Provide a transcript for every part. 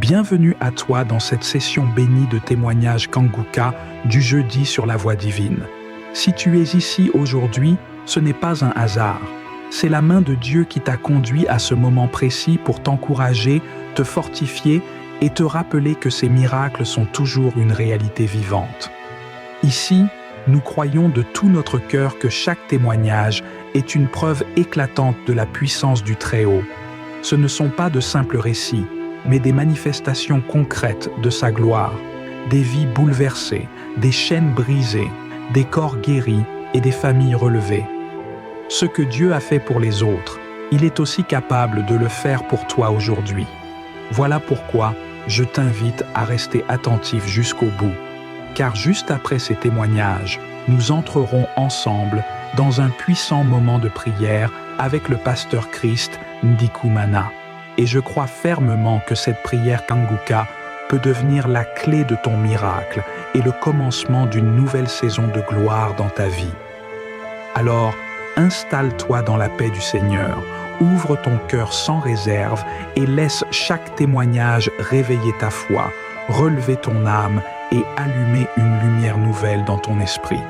Bienvenue à toi dans cette session bénie de témoignages Kanguka du jeudi sur la voie divine. Si tu es ici aujourd'hui, ce n'est pas un hasard. C'est la main de Dieu qui t'a conduit à ce moment précis pour t'encourager, te fortifier et te rappeler que ces miracles sont toujours une réalité vivante. Ici, nous croyons de tout notre cœur que chaque témoignage est une preuve éclatante de la puissance du Très-Haut. Ce ne sont pas de simples récits, mais des manifestations concrètes de sa gloire, des vies bouleversées, des chaînes brisées, des corps guéris et des familles relevées. Ce que Dieu a fait pour les autres, il est aussi capable de le faire pour toi aujourd'hui. Voilà pourquoi je t'invite à rester attentif jusqu'au bout, car juste après ces témoignages, nous entrerons ensemble dans un puissant moment de prière avec le pasteur Christ Ndikumana. Et je crois fermement que cette prière Kanguka peut devenir la clé de ton miracle et le commencement d'une nouvelle saison de gloire dans ta vie. Alors, installe-toi dans la paix du Seigneur, ouvre ton cœur sans réserve et laisse chaque témoignage réveiller ta foi, relever ton âme et allumer une lumière nouvelle dans ton esprit.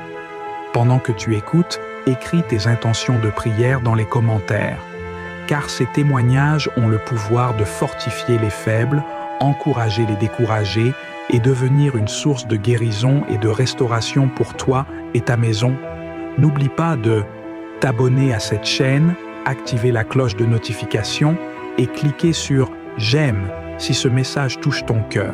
Pendant que tu écoutes, écris tes intentions de prière dans les commentaires, car ces témoignages ont le pouvoir de fortifier les faibles, encourager les découragés et devenir une source de guérison et de restauration pour toi et ta maison. N'oublie pas de t'abonner à cette chaîne, activer la cloche de notification et cliquer sur « J'aime » si ce message touche ton cœur.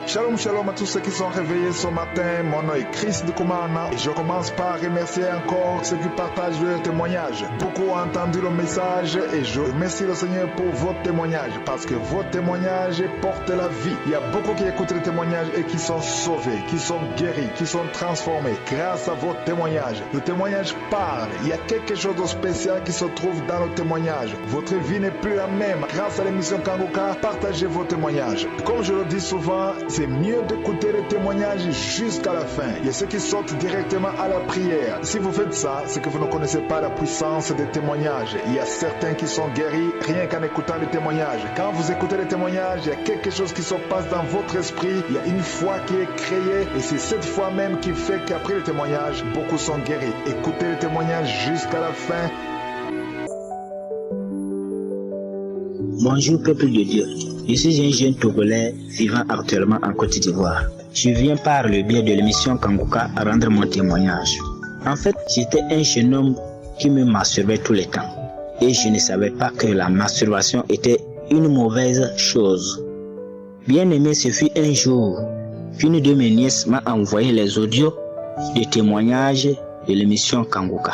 Shalom, shalom à tous ceux qui sont réveillés ce matin. Mon nom est Christ Ndikumana et je commence par remercier encore ceux qui partagent leur témoignage. Beaucoup ont entendu le message et je remercie le Seigneur pour votre témoignage parce que votre témoignage porte la vie. Il y a beaucoup qui écoutent les témoignages et qui sont sauvés, qui sont guéris, qui sont transformés grâce à votre témoignage. Le témoignage parle. Il y a quelque chose de spécial qui se trouve dans le témoignage. Votre vie n'est plus la même. Grâce à l'émission Kanguka, partagez vos témoignages. Comme je le dis souvent, c'est mieux d'écouter les témoignages jusqu'à la fin. Il y a ceux qui sortent directement à la prière. Si vous faites ça, c'est que vous ne connaissez pas la puissance des témoignages. Il y a certains qui sont guéris rien qu'en écoutant les témoignages. Quand vous écoutez les témoignages, il y a quelque chose qui se passe dans votre esprit. Il y a une foi qui est créée et c'est cette foi même qui fait qu'après les témoignages, beaucoup sont guéris. Écoutez les témoignages jusqu'à la fin. Bonjour peuple de Dieu, je suis un jeune Togolais vivant actuellement en Côte d'Ivoire. Je viens par le biais de l'émission Kanguka à rendre mon témoignage. En fait, j'étais un jeune homme qui me masturbait tout le temps. Et je ne savais pas que la masturbation était une mauvaise chose. Bien aimé, ce fut un jour qu'une de mes nièces m'a envoyé les audios de témoignages de l'émission Kanguka.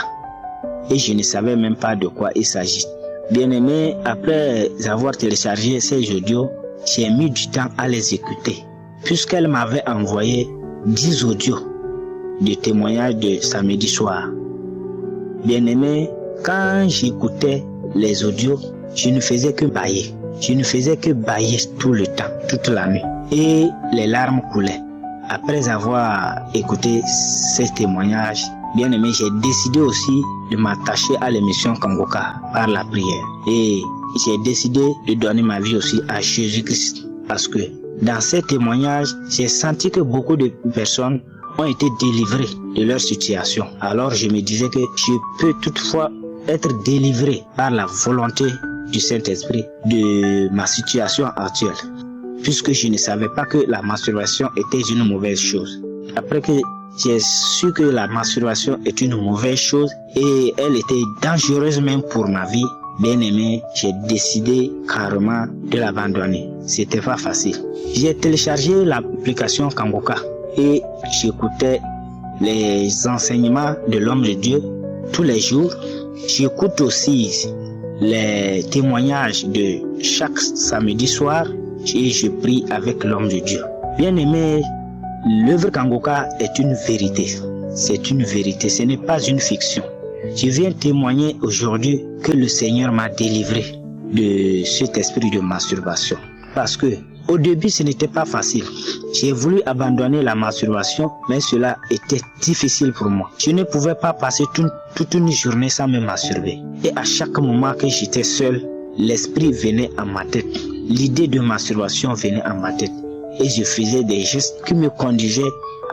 Et je ne savais même pas de quoi il s'agit. Bien aimé, après avoir téléchargé ces audios, j'ai mis du temps à les écouter, puisqu'elle m'avait envoyé 10 audios de témoignages de samedi soir. Bien aimé, quand j'écoutais les audios, je ne faisais que bâiller. Je ne faisais que bâiller tout le temps, toute la nuit. Et les larmes coulaient. Après avoir écouté ces témoignages, bien aimé, j'ai décidé aussi de m'attacher à l'émission Kanguka par la prière. Et j'ai décidé de donner ma vie aussi à Jésus-Christ. Parce que dans ces témoignages, j'ai senti que beaucoup de personnes ont été délivrées de leur situation. Alors je me disais que je peux toutefois être délivré par la volonté du Saint-Esprit de ma situation actuelle. Puisque je ne savais pas que la masturbation était une mauvaise chose. Après que j'ai su que la masturbation est une mauvaise chose et elle était dangereuse même pour ma vie, bien aimé, j'ai décidé carrément de l'abandonner. C'était pas facile. J'ai téléchargé l'application Kanguka et j'écoutais les enseignements de l'homme de Dieu tous les jours. J'écoute aussi les témoignages de chaque samedi soir et je prie avec l'homme de Dieu. Bien aimé, l'œuvre Kanguka est une vérité. C'est une vérité, ce n'est pas une fiction. Je viens témoigner aujourd'hui que le Seigneur m'a délivré de cet esprit de masturbation. Parce que au début, ce n'était pas facile. J'ai voulu abandonner la masturbation, mais cela était difficile pour moi. Je ne pouvais pas passer toute une journée sans me masturber. Et à chaque moment que j'étais seul, l'esprit venait à ma tête l'idée de masturbation venait à ma tête et je faisais des gestes qui me conduisaient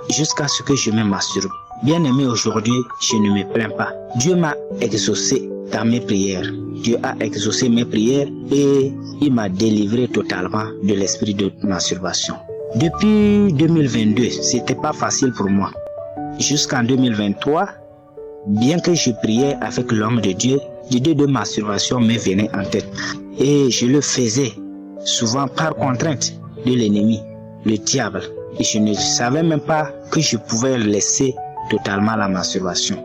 jusqu'à ce que je me masturbe. Bien aimé, aujourd'hui, je ne me plains pas. Dieu m'a exaucé dans mes prières. Dieu a exaucé mes prières et il m'a délivré totalement de l'esprit de masturbation. Depuis 2022, c'était pas facile pour moi. Jusqu'en 2023, bien que je priais avec l'homme de Dieu, l'idée de masturbation me venait en tête. Et je le faisais souvent par contrainte de l'ennemi, le diable. Et je ne savais même pas que je pouvais laisser totalement la masturbation.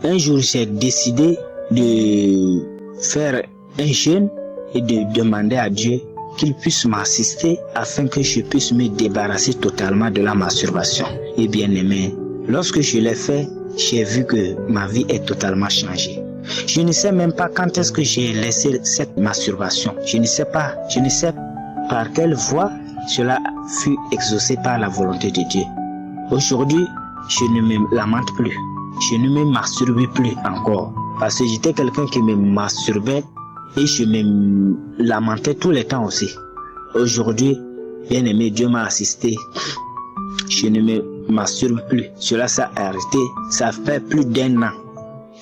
Un jour, j'ai décidé de faire un jeûne et de demander à Dieu qu'il puisse m'assister afin que je puisse me débarrasser totalement de la masturbation. Et bien aimé, lorsque je l'ai fait, j'ai vu que ma vie est totalement changée. Je ne sais même pas quand est-ce que j'ai laissé cette masturbation. Je ne sais pas par quelle voie cela fut exaucé par la volonté de Dieu. Aujourd'hui, je ne me lamente plus. Je ne me masturbe plus encore. Parce que j'étais quelqu'un qui me masturbait et je me lamentais tout le temps aussi. Aujourd'hui, bien aimé, Dieu m'a assisté. Je ne me masturbe plus. Cela s'est arrêté. Ça fait plus d'1 an.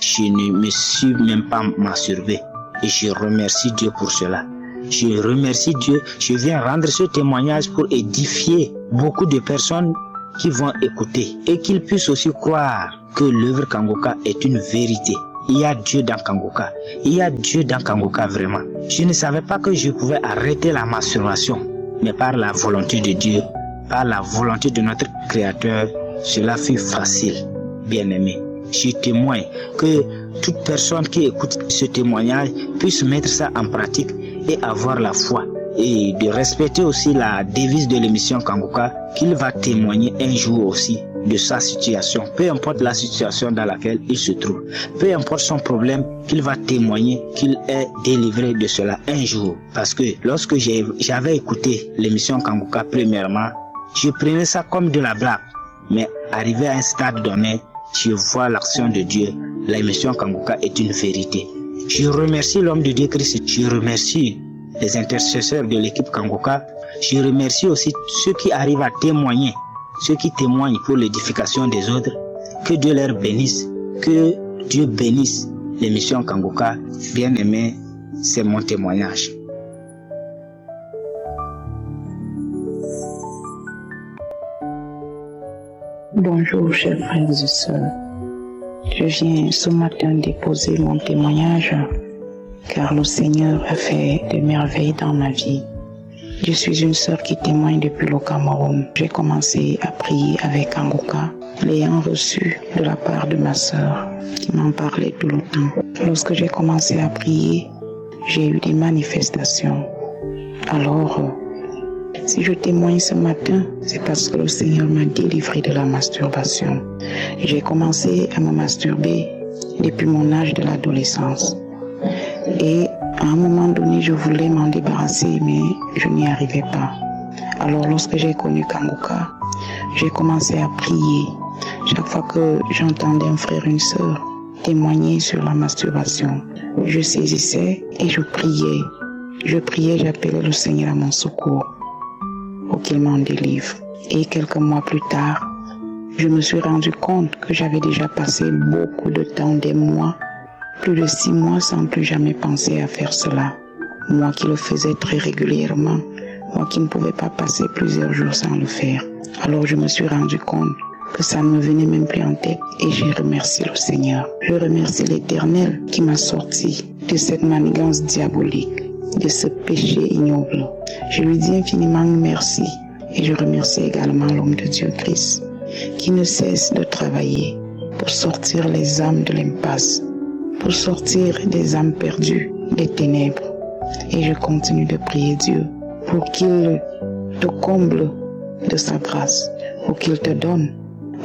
Je ne me suis même pas masturbé. Et je remercie Dieu pour cela. Je remercie Dieu. Je viens rendre ce témoignage pour édifier beaucoup de personnes qui vont écouter et qu'ils puissent aussi croire que l'œuvre Kangoka est une vérité. Il y a Dieu dans Kangoka. Il y a Dieu dans Kangoka vraiment. Je ne savais pas que je pouvais arrêter la masturbation. Mais par la volonté de Dieu, par la volonté de notre Créateur, cela fut facile, bien aimé. Je témoigne que toute personne qui écoute ce témoignage puisse mettre ça en pratique et avoir la foi. Et de respecter aussi la devise de l'émission Kangoka, qu'il va témoigner un jour aussi de sa situation, peu importe la situation dans laquelle il se trouve, peu importe son problème, qu'il va témoigner qu'il est délivré de cela un jour. Parce que lorsque j'avais écouté l'émission Kangoka premièrement, je prenais ça comme de la blague. Mais arrivé à un stade donné, je vois l'action de Dieu. L'émission Kangoka est une vérité. Je remercie l'homme de Dieu Christ. Je remercie les intercesseurs de l'équipe Kangoka. Je remercie aussi ceux qui arrivent à témoigner, ceux qui témoignent pour l'édification des autres. Que Dieu leur bénisse. Que Dieu bénisse l'émission Kangoka. Bien aimé, c'est mon témoignage. Bonjour chers frères et sœurs. Je viens ce matin déposer mon témoignage car le Seigneur a fait de merveilles dans ma vie. Je suis une sœur qui témoigne depuis le Cameroun. J'ai commencé à prier avec Kangoka, l'ayant reçu de la part de ma sœur qui m'en parlait tout le temps. Lorsque j'ai commencé à prier, j'ai eu des manifestations. Alors, si je témoigne ce matin, c'est parce que le Seigneur m'a délivré de la masturbation. J'ai commencé à me masturber depuis mon âge de l'adolescence. Et à un moment donné, je voulais m'en débarrasser, mais je n'y arrivais pas. Alors lorsque j'ai connu Kangoka, j'ai commencé à prier. Chaque fois que j'entendais un frère, une sœur témoigner sur la masturbation, je saisissais et je priais. J'appelais le Seigneur à mon secours pour qu'il m'en délivre. Et quelques mois plus tard, je me suis rendu compte que j'avais déjà passé beaucoup de temps, des mois, plus de 6 mois sans plus jamais penser à faire cela. Moi qui le faisais très régulièrement, moi qui ne pouvais pas passer plusieurs jours sans le faire. Alors je me suis rendu compte que ça ne me venait même plus en tête et j'ai remercié le Seigneur. Je remercie l'Éternel qui m'a sorti de cette manigance diabolique, de ce péché ignoble. Je lui dis infiniment merci et je remercie également l'homme de Dieu Christ qui ne cesse de travailler pour sortir les âmes de l'impasse, pour sortir des âmes perdues des ténèbres. Et je continue de prier Dieu pour qu'il te comble de sa grâce, pour qu'il te donne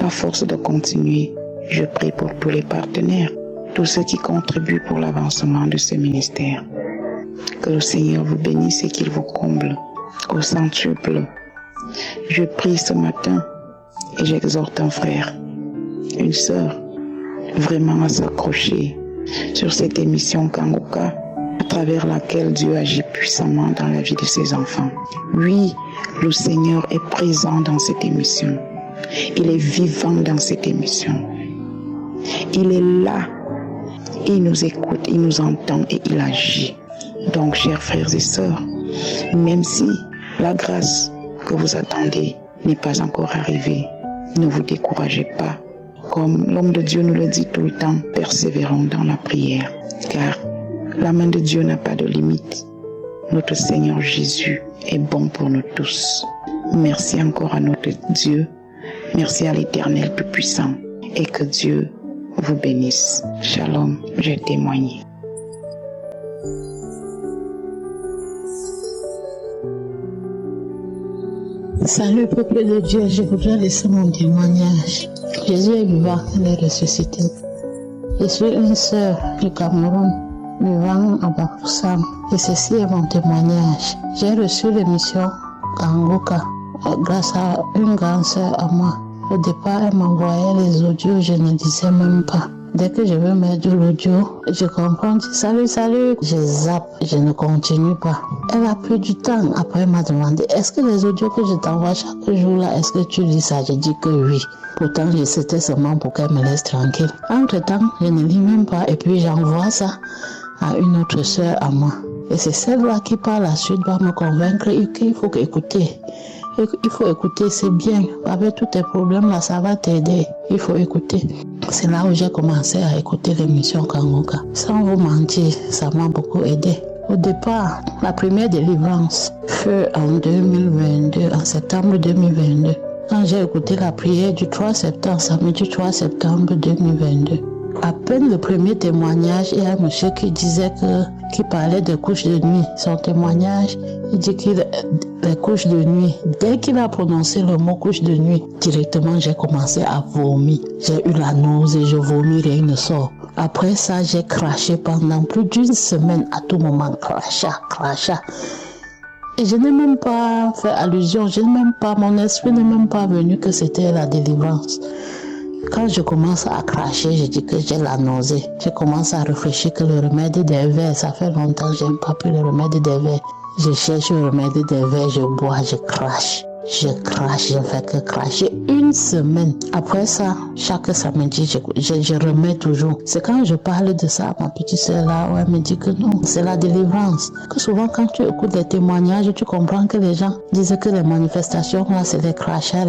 la force de continuer. Je prie pour tous les partenaires, tous ceux qui contribuent pour l'avancement de ce ministère. Que le Seigneur vous bénisse et qu'il vous comble au centuple. Je prie ce matin et j'exhorte un frère, une sœur, vraiment à s'accrocher sur cette émission Kangoka, à travers laquelle Dieu agit puissamment dans la vie de ses enfants. Oui, le Seigneur est présent dans cette émission. Il est vivant dans cette émission. Il est là. Il nous écoute, il nous entend et il agit. Donc, chers frères et sœurs, même si la grâce que vous attendez n'est pas encore arrivée, ne vous découragez pas. Comme l'homme de Dieu nous le dit tout le temps, persévérons dans la prière, car la main de Dieu n'a pas de limite. Notre Seigneur Jésus est bon pour nous tous. Merci encore à notre Dieu. Merci à l'Éternel plus puissant. Et que Dieu vous bénisse. Shalom, j'ai témoigné. Salut peuple de Dieu, je voudrais laisser mon témoignage. Jésus est vivant, il est ressuscité. Je suis une sœur du Cameroun, vivant à Bafoussam, et ceci est mon témoignage. J'ai reçu l'émission Kanguka grâce à une grande sœur à moi. Au départ, elle m'envoyait les audios, je ne disais même pas. Dès que je veux mettre de l'audio, je comprends, salut, je zappe, je ne continue pas. Elle a pris du temps. Après, elle m'a demandé, est-ce que les audios que je t'envoie chaque jour là, est-ce que tu lis ça? J'ai dit que oui. Pourtant, c'était seulement pour qu'elle me laisse tranquille. Entre-temps, je ne lis même pas et puis j'envoie ça à une autre sœur à moi. Et c'est celle-là qui par la suite va me convaincre qu'il faut écouter. Il faut écouter, c'est bien. Avec tous tes problèmes là, ça va t'aider. Il faut écouter. C'est là où j'ai commencé à écouter l'émission Kanguka. Sans vous mentir, ça m'a beaucoup aidé. Au départ, la première délivrance fut en 2022, en septembre 2022. Quand j'ai écouté la prière du 3 septembre, samedi 3 septembre 2022. À peine le premier témoignage, il y a un monsieur qui disait qui parlait de couches de nuit. Son témoignage, il dit qu'il les couches de nuit. Dès qu'il a prononcé le mot couche de nuit, directement j'ai commencé à vomir. J'ai eu la nausée, je vomis, rien ne sort. Après ça, j'ai craché pendant plus d'une semaine, à tout moment, crachat. Et je n'ai même pas fait allusion, mon esprit n'est même pas venu que c'était la délivrance. Quand je commence à cracher, je dis que j'ai la nausée. Je commence à réfléchir que le remède des vers, ça fait longtemps que je n'ai pas pris le remède des vers. Je cherche le remède des vers, je bois, je crache. Je fais que cracher une semaine. Après ça, chaque samedi, je remets toujours. C'est quand je parle de ça à ma petite sœur là, où elle me dit que non, c'est la délivrance. Que souvent quand tu écoutes les témoignages, tu comprends que les gens disent que les manifestations là, c'est les crachats,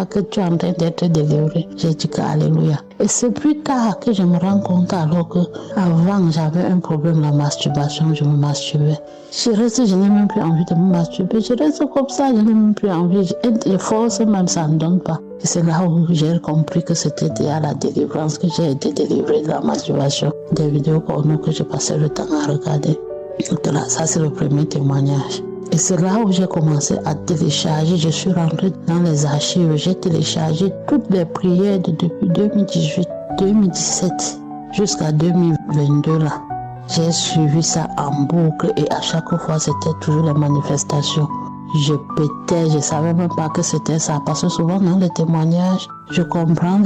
que tu es en train d'être délivré. J'ai dit que alléluia. Et c'est plus tard que je me rends compte alors que avant j'avais un problème de la masturbation, je me masturbais. Je n'ai même plus envie de me masturber. Je reste comme ça, je n'ai même plus envie. Je force même, ça ne donne pas. Et c'est là où j'ai compris que c'était à la délivrance que j'ai été délivré de la masturbation. Des vidéos porno que je passais le temps à regarder. Donc là, ça c'est le premier témoignage. Et c'est là où j'ai commencé à télécharger. Je suis rentrée dans les archives. J'ai téléchargé toutes les prières depuis 2018, 2017 jusqu'à 2022 là. J'ai suivi ça en boucle et à chaque fois c'était toujours les manifestations. Je pétais, je savais même pas que c'était ça parce que souvent dans les témoignages, je comprends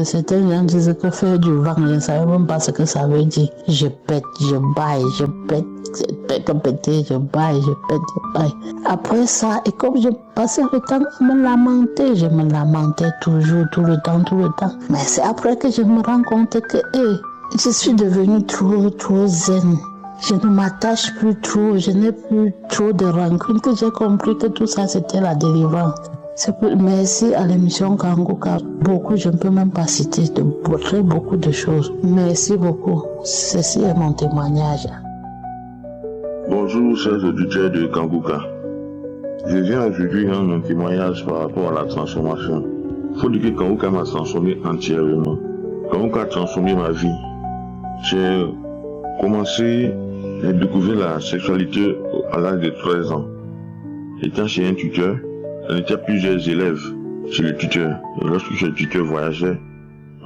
certains gens disent que faire du vent, je ne savais même pas ce que ça veut dire. Je pète, je baille, je pète, je baille, je pète, je baille. Après ça, et comme je passais le temps à me lamenter, je me lamentais toujours, tout le temps. Mais c'est après que je me rends compte que je suis devenue trop zen. Je ne m'attache plus trop, je n'ai plus trop de rancune, que j'ai compris que tout ça c'était la délivrance. Merci à l'émission Kanguka. Beaucoup, je ne peux même pas citer très beaucoup de choses. Merci beaucoup. Ceci est mon témoignage. Bonjour, chers auditeurs de Kanguka. Je viens aujourd'hui rendre un témoignage par rapport à la transformation. Il faut dire que Kanguka m'a transformé entièrement. Kanguka a transformé ma vie. J'ai commencé à découvrir la sexualité à l'âge de 13 ans. Étant chez un tuteur, on était plusieurs élèves chez le tuteur. Et lorsque le tuteur voyageait,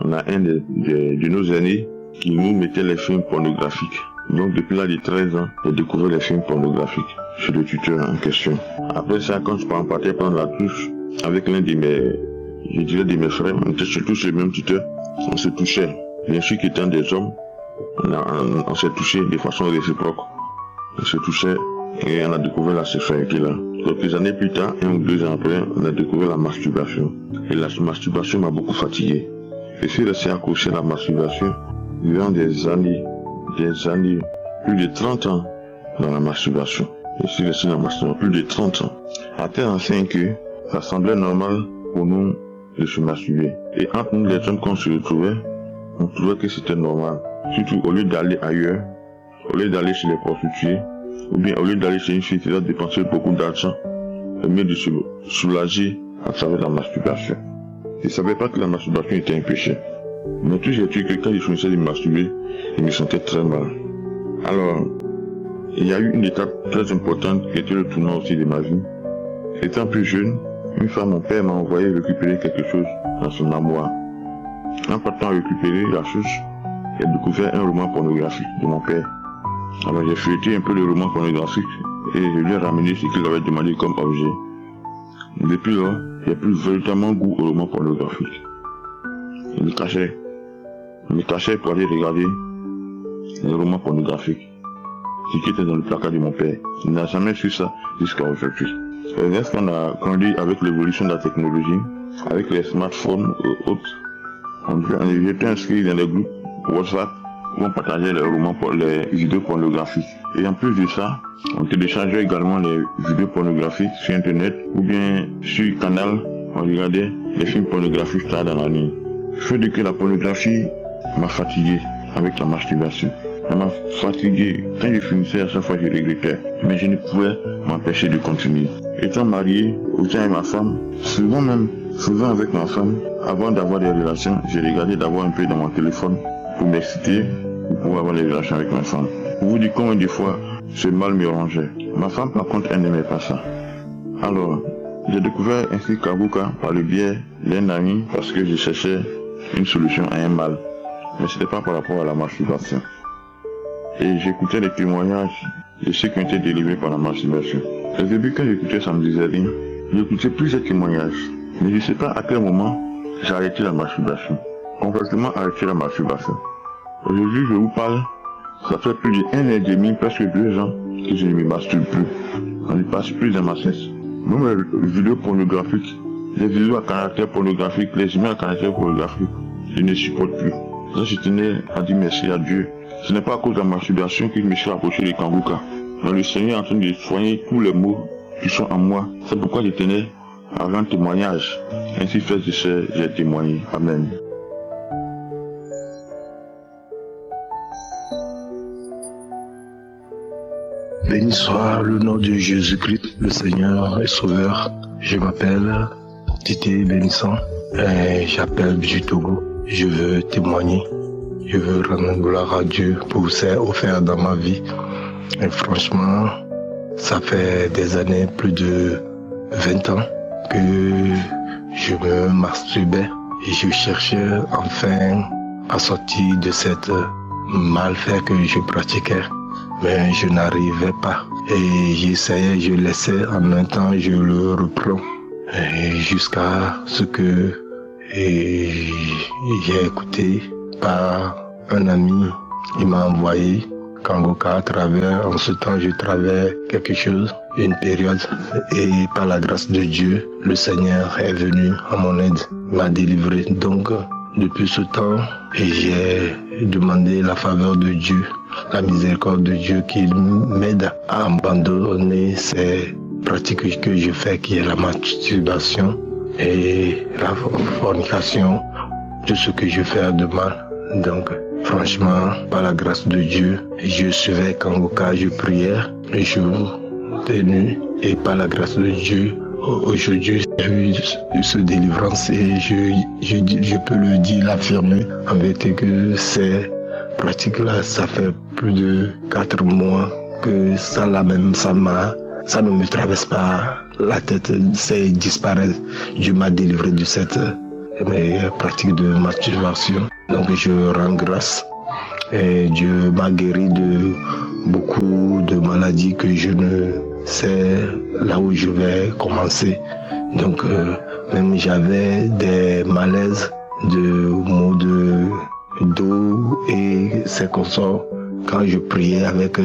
on a un de nos aînés qui nous mettait les films pornographiques. Donc depuis l'âge de 13 ans, j'ai découvert les films pornographiques chez le tuteur en question. Après ça, quand je partais prendre la touche avec l'un de mes frères, on était surtout chez le même tuteur, on se touchait. Bien sûr qu'étant des hommes, on s'est touché de façon réciproque. se touchait et on a découvert la sexualité là. Quelques années plus tard, 1 ou 2 ans après, on a découvert la masturbation. Et la masturbation m'a beaucoup fatigué. Je suis resté accroché à la masturbation durant des années, plus de 30 ans dans la masturbation. Je suis resté dans la masturbation plus de 30 ans. À tel enseigne que ça semblait normal pour nous de se masturber. Et entre nous, les hommes, quand on se retrouvait, on trouvait que c'était normal. Surtout au lieu d'aller ailleurs, au lieu d'aller chez les prostituées, ou bien au lieu d'aller chez une fille qui doit dépenser beaucoup d'argent, le mieux de se soulager à travers la masturbation. Je ne savais pas que la masturbation était un péché. Mais tout j'ai dit que quand je finissais de me masturber, je me sentais très mal. Alors, il y a eu une étape très importante qui était le tournant aussi de ma vie. Étant plus jeune, une fois mon père m'a envoyé récupérer quelque chose dans son armoire. En partant récupérer la chose, j'ai découvert un roman pornographique de mon père. Alors j'ai feuilleté un peu le roman pornographique et je lui ai ramené ce qu'il avait demandé comme objet. Depuis là, j'ai plus véritablement goût au roman pornographique. Je me cachais pour aller regarder le roman pornographique, ce qui était dans le placard de mon père. Il n'a jamais su ça jusqu'à aujourd'hui. Lorsqu'on a grandi avec l'évolution de la technologie, avec les smartphones et autres, j'étais inscrit dans les groupes WhatsApp où on partageait les vidéos pornographiques. Et en plus de ça, on téléchargeait également les vidéos pornographiques sur internet ou bien sur Canal, on regardait les films pornographiques tard dans la nuit. Il faut dire que la pornographie m'a fatigué avec la masturbation. Ça m'a fatigué. Quand je finissais, à chaque fois je regrettais. Mais je ne pouvais m'empêcher de continuer. Étant marié, autant avec ma femme, souvent avec ma femme, avant d'avoir des relations, j'ai regardé d'avoir un peu dans mon téléphone pour m'exciter, pour pouvoir avoir des relations avec ma femme. Pour vous dire combien de fois ce mal me rongeait. Ma femme par contre, elle n'aimait pas ça. Alors, j'ai découvert ainsi Kanguka par le biais d'un ami parce que je cherchais une solution à un mal. Mais ce n'était pas par rapport à la masturbation. Et j'écoutais les témoignages de ceux qui ont été délivrés par la masturbation. Au début, quand j'écoutais, ça me disait rien. J'écoutais plusieurs témoignages. Mais je ne sais pas à quel moment j'ai arrêté la masturbation. Complètement arrêté la masturbation. Aujourd'hui, je vous parle, ça fait plus d'1 an et demi, presque 2 ans, que je ne me masturbe plus. On ne passe plus dans ma cesse. Même les vidéos pornographiques, les vidéos à caractère pornographique, les images à caractère pornographique, je ne supporte plus. Ça, je tenais à dire merci à Dieu. Ce n'est pas à cause de la masturbation que je me suis approché de Kanguka. Mais le Seigneur est en train de soigner tous les maux qui sont en moi. C'est pourquoi je tenais à rendre témoignage. Ainsi fait, j'ai témoigné. Amen. Béni soit le nom de Jésus-Christ, le Seigneur et Sauveur. Je m'appelle Tité Bénissant et j'appelle du Togo. Je veux témoigner. Je veux rendre gloire à Dieu pour ce qu'il a offert dans ma vie. Et franchement, ça fait des années, plus de 20 ans, que je me masturbais et je cherchais enfin à sortir de cette malfait que je pratiquais. Mais je n'arrivais pas. Et j'essayais, je laissais, en même temps je le reprends. Et jusqu'à ce que j'ai écouté par un ami, il m'a envoyé Kanguka à travers, en ce temps je travaillais quelque chose, une période, et par la grâce de Dieu, le Seigneur est venu à mon aide, m'a délivré. Donc, depuis ce temps, j'ai demandé la faveur de Dieu, la miséricorde de Dieu qu'il m'aide à abandonner ces pratiques que je fais, qui est la masturbation et la fornication, tout ce que je fais de mal. Donc, franchement, par la grâce de Dieu, je suivais Kanguka, je priais, je tenais, et par la grâce de Dieu, aujourd'hui, j'ai eu ce délivrance et je peux le dire, l'affirmer, en vérité que ces pratiques-là, ça fait plus de 4 mois que ça ne me traverse pas la tête, c'est disparaît. Dieu m'a délivré de cette pratique de masturbation. Donc je rends grâce et Dieu m'a guéri de beaucoup de maladies que je ne sais là où je vais commencer. Donc même j'avais des malaises, de maux de dos et c'est comme ça. Quand je priais avec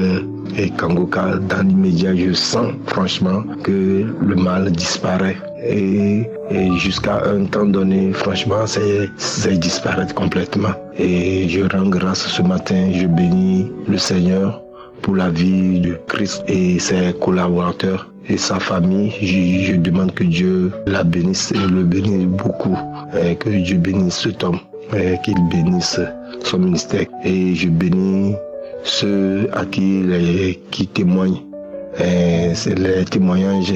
et Kangoka, dans l'immédiat, je sens franchement que le mal disparaît. Et jusqu'à un temps donné, franchement, c'est disparaître complètement. Et je rends grâce ce matin, je bénis le Seigneur pour la vie de Christ et ses collaborateurs et sa famille. Je demande que Dieu la bénisse et le bénisse beaucoup, et que Dieu bénisse cet homme, qu'il bénisse son ministère. Et je bénis ceux à qui témoignent. Les témoignages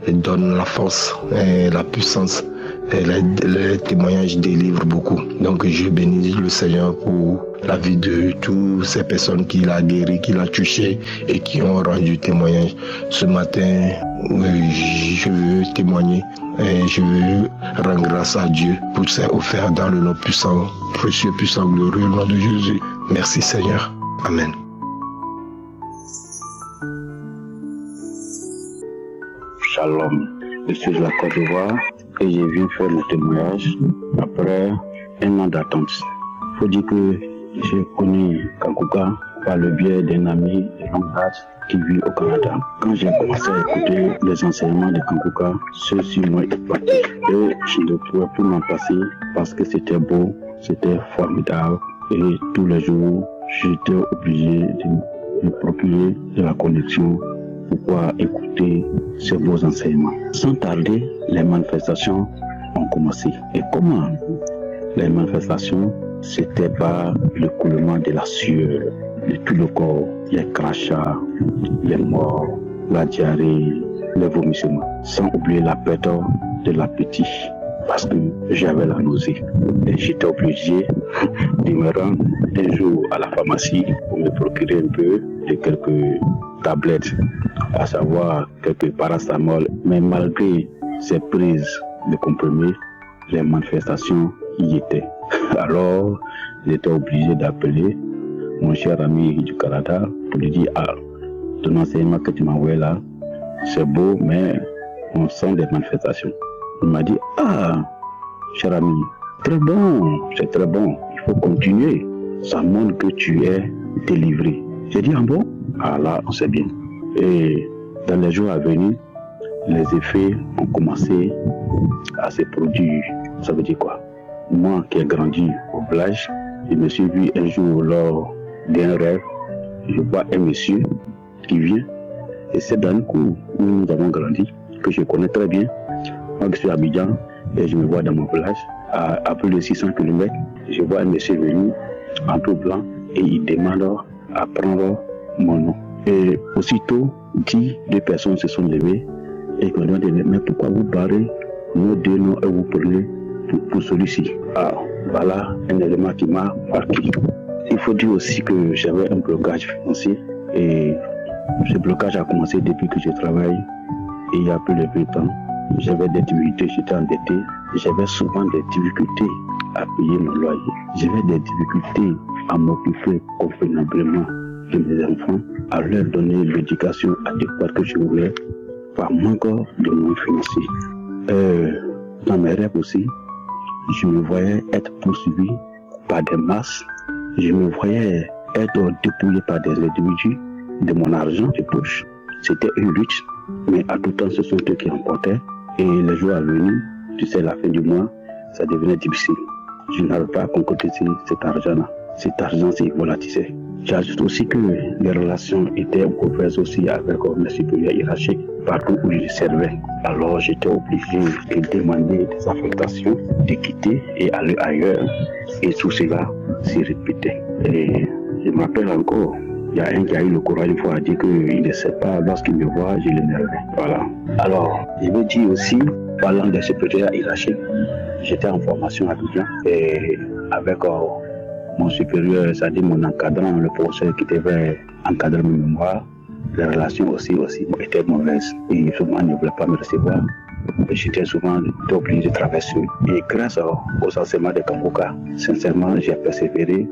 donnent la force et la puissance. Et les témoignages délivrent beaucoup. Donc je bénis le Seigneur pour la vie de toutes ces personnes qu'il a guéries, qu'il a touchées et qui ont rendu témoignage. Ce matin, je veux témoigner et je veux rendre grâce à Dieu pour ses offerts dans le nom puissant, précieux, puissant, glorieux, au nom de Jésus. Merci Seigneur. Amen. Shalom, je suis de la Côte d'Ivoire et je viens faire le témoignage après un an d'attente. Il faut dire que j'ai connu Kangoka par le biais d'un ami de longue date qui vit au Canada. Quand j'ai commencé à écouter les enseignements de Kangoka, ceux-ci m'ont épaté et je ne pouvais plus m'en passer parce que c'était beau, c'était formidable et tous les jours j'étais obligé de me procurer de la connexion pour pouvoir écouter ces beaux enseignements. Sans tarder, les manifestations ont commencé. Et comment? Les manifestations, c'était par le coulement de la sueur de tout le corps, les crachats, les morts, la diarrhée, les vomissements, sans oublier la perte de l'appétit, parce que j'avais la nausée. Et j'étais obligé de me rendre un jour à la pharmacie pour me procurer un peu de quelques tablettes, à savoir quelques paracétamol. Mais malgré ces prises de comprimés, les manifestations y étaient. Alors, j'étais obligé d'appeler mon cher ami du Canada pour lui dire: ah, ton enseignement que tu m'as envoyé là, c'est beau, mais on sent des manifestations. Il m'a dit: ah, cher ami, très bon, c'est très bon, il faut continuer. Ça montre que tu es délivré. J'ai dit: ah bon? Ah là, on sait bien. Et dans les jours à venir, les effets ont commencé à se produire. Ça veut dire quoi? Moi qui ai grandi au village, je me suis vu un jour lors d'un rêve, je vois un monsieur qui vient, et c'est dans le cours où nous avons grandi, que je connais très bien. Moi je suis à Abidjan et je me vois dans mon village, à plus de 600 km, je vois un monsieur venu en tout blanc et il demande à prendre mon nom. Et aussitôt, 2 personnes se sont levées et ils m'ont demandé: mais pourquoi vous barrez nos 2 noms et vous prenez pour celui-ci? Ah, voilà un élément qui m'a marqué. Il faut dire aussi que j'avais un blocage financier et ce blocage a commencé depuis que je travaille et il y a plus de 20 ans. J'avais des difficultés, j'étais endetté, j'avais souvent des difficultés à payer mon loyer. J'avais des difficultés à m'occuper convenablement de mes enfants, à leur donner l'éducation adéquate que je voulais par manque de moyens financiers. Dans mes rêves aussi, je me voyais être poursuivi par des masses, je me voyais être dépouillé par des individus de mon argent de poche. C'était une lutte, mais à tout temps ce sont eux qui remportaient. Et les jours à venir, tu sais, la fin du mois, ça devenait difficile. Je n'arrive pas à concrétiser cet argent-là. Cet argent s'est volatisé. J'ajoute aussi que les relations étaient mauvaises aussi avec mes supérieurs hiérarchiques partout où je les servais. Alors j'étais obligé de demander des affectations, de quitter et aller ailleurs. Et tout cela s'est répété. Et je me rappelle encore, il y a un qui a eu le courage une fois à dire qu'il ne sait pas, lorsqu'il me voit, je l'énervais. Voilà. Alors, je veux dire aussi, parlant des supérieurs hiérarchiques, j'étais en formation à Abidjan et avec mon supérieur, c'est-à-dire mon encadrant, le professeur qui devait encadrer mes mémoires, les relations aussi étaient mauvaises et souvent il ne voulait pas me recevoir. J'étais souvent obligé de traverser. Et grâce aux enseignements de Kangoka, sincèrement, j'ai persévéré,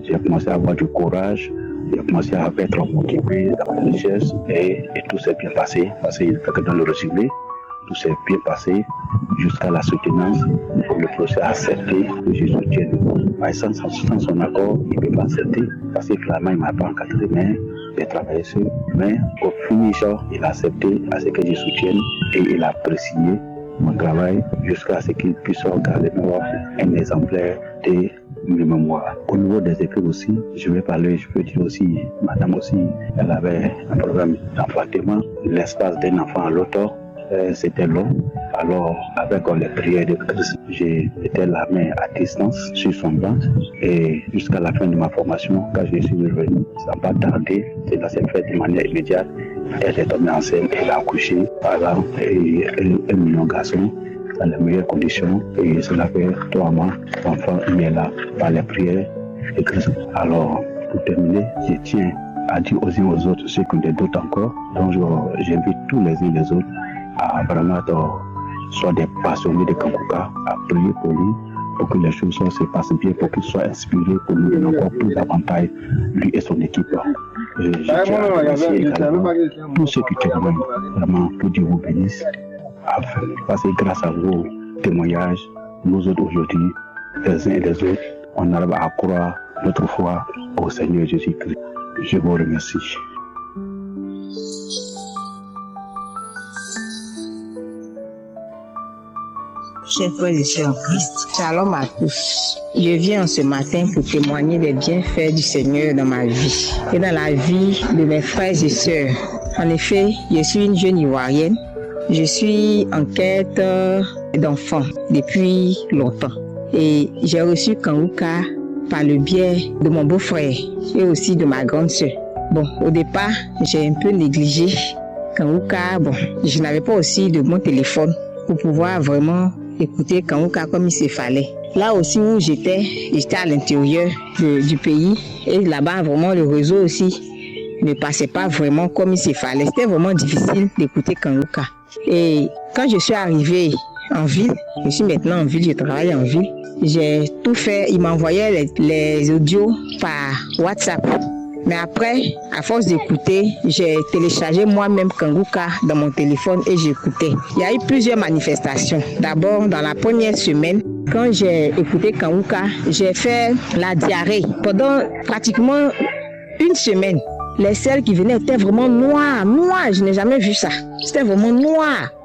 j'ai commencé à avoir du courage, j'ai commencé à être motivé, à la richesse et tout s'est bien passé, parce qu'il fait que dans le recyclé, tout s'est bien passé jusqu'à la soutenance. Le procès a accepté que je soutienne. Sans son accord, il ne peut pas accepter parce que clairement il ne m'a pas encadré, mais de travailler seul. Mais au finish, il a accepté à ce que je soutienne et il a apprécié mon travail jusqu'à ce qu'il puisse regarder un exemplaire de mes mémoires. Au niveau des écrits aussi, je peux dire aussi, madame aussi, elle avait un programme d'enfantement. L'espace d'un enfant à l'autre, c'était long. Alors, avec les prières de Christ, j'ai été la main à distance sur son ventre. Et jusqu'à la fin de ma formation, quand je suis revenu, ça n'a pas tardé. Cela s'est fait de manière immédiate. Elle est tombée enceinte, elle a accouché, voilà, et un million de garçons dans les meilleures conditions. Et cela fait 3 mois, l'enfant est là par les prières de Christ. Alors, pour terminer, je tiens à dire aux uns aux autres ceux qui ont des doutes encore. Donc, j'invite tous les uns et les autres à vraiment soit des passionnés de Kanguka, à prier pour lui, pour que les choses se passent bien, pour qu'il soit inspiré, pour nous donner encore plus d'avantages, lui et son équipe. Je tiens à remercier également tous ceux qui témoignent, vraiment, pour Dieu vous bénisse. Parce que grâce à vos témoignages, nous autres aujourd'hui, les uns et les autres, on arrive à croire notre foi au Seigneur Jésus-Christ. Je vous remercie. Chers frères et sœurs en Christ, shalom à tous. Je viens ce matin pour témoigner des bienfaits du Seigneur dans ma vie et dans la vie de mes frères et sœurs. En effet, je suis une jeune Ivoirienne. Je suis en quête d'enfants depuis longtemps. Et j'ai reçu Kanguka par le biais de mon beau-frère et aussi de ma grande sœur. Bon, au départ, j'ai un peu négligé Kanguka. Bon, je n'avais pas aussi de bon téléphone pour pouvoir vraiment écouter Kanguka comme il se fallait. Là aussi où j'étais à l'intérieur du pays et là-bas vraiment le réseau aussi ne passait pas vraiment comme il se fallait. C'était vraiment difficile d'écouter Kanguka. Et quand je suis arrivée en ville, je suis maintenant en ville, je travaille en ville, j'ai tout fait, il m'envoyait les audios par WhatsApp. Mais après, à force d'écouter, j'ai téléchargé moi-même Kanguka dans mon téléphone et j'écoutais. Il y a eu plusieurs manifestations. D'abord, dans la première semaine, quand j'ai écouté Kanguka, j'ai fait la diarrhée. Pendant pratiquement une semaine, les selles qui venaient étaient vraiment noires. Je n'ai jamais vu ça. C'était vraiment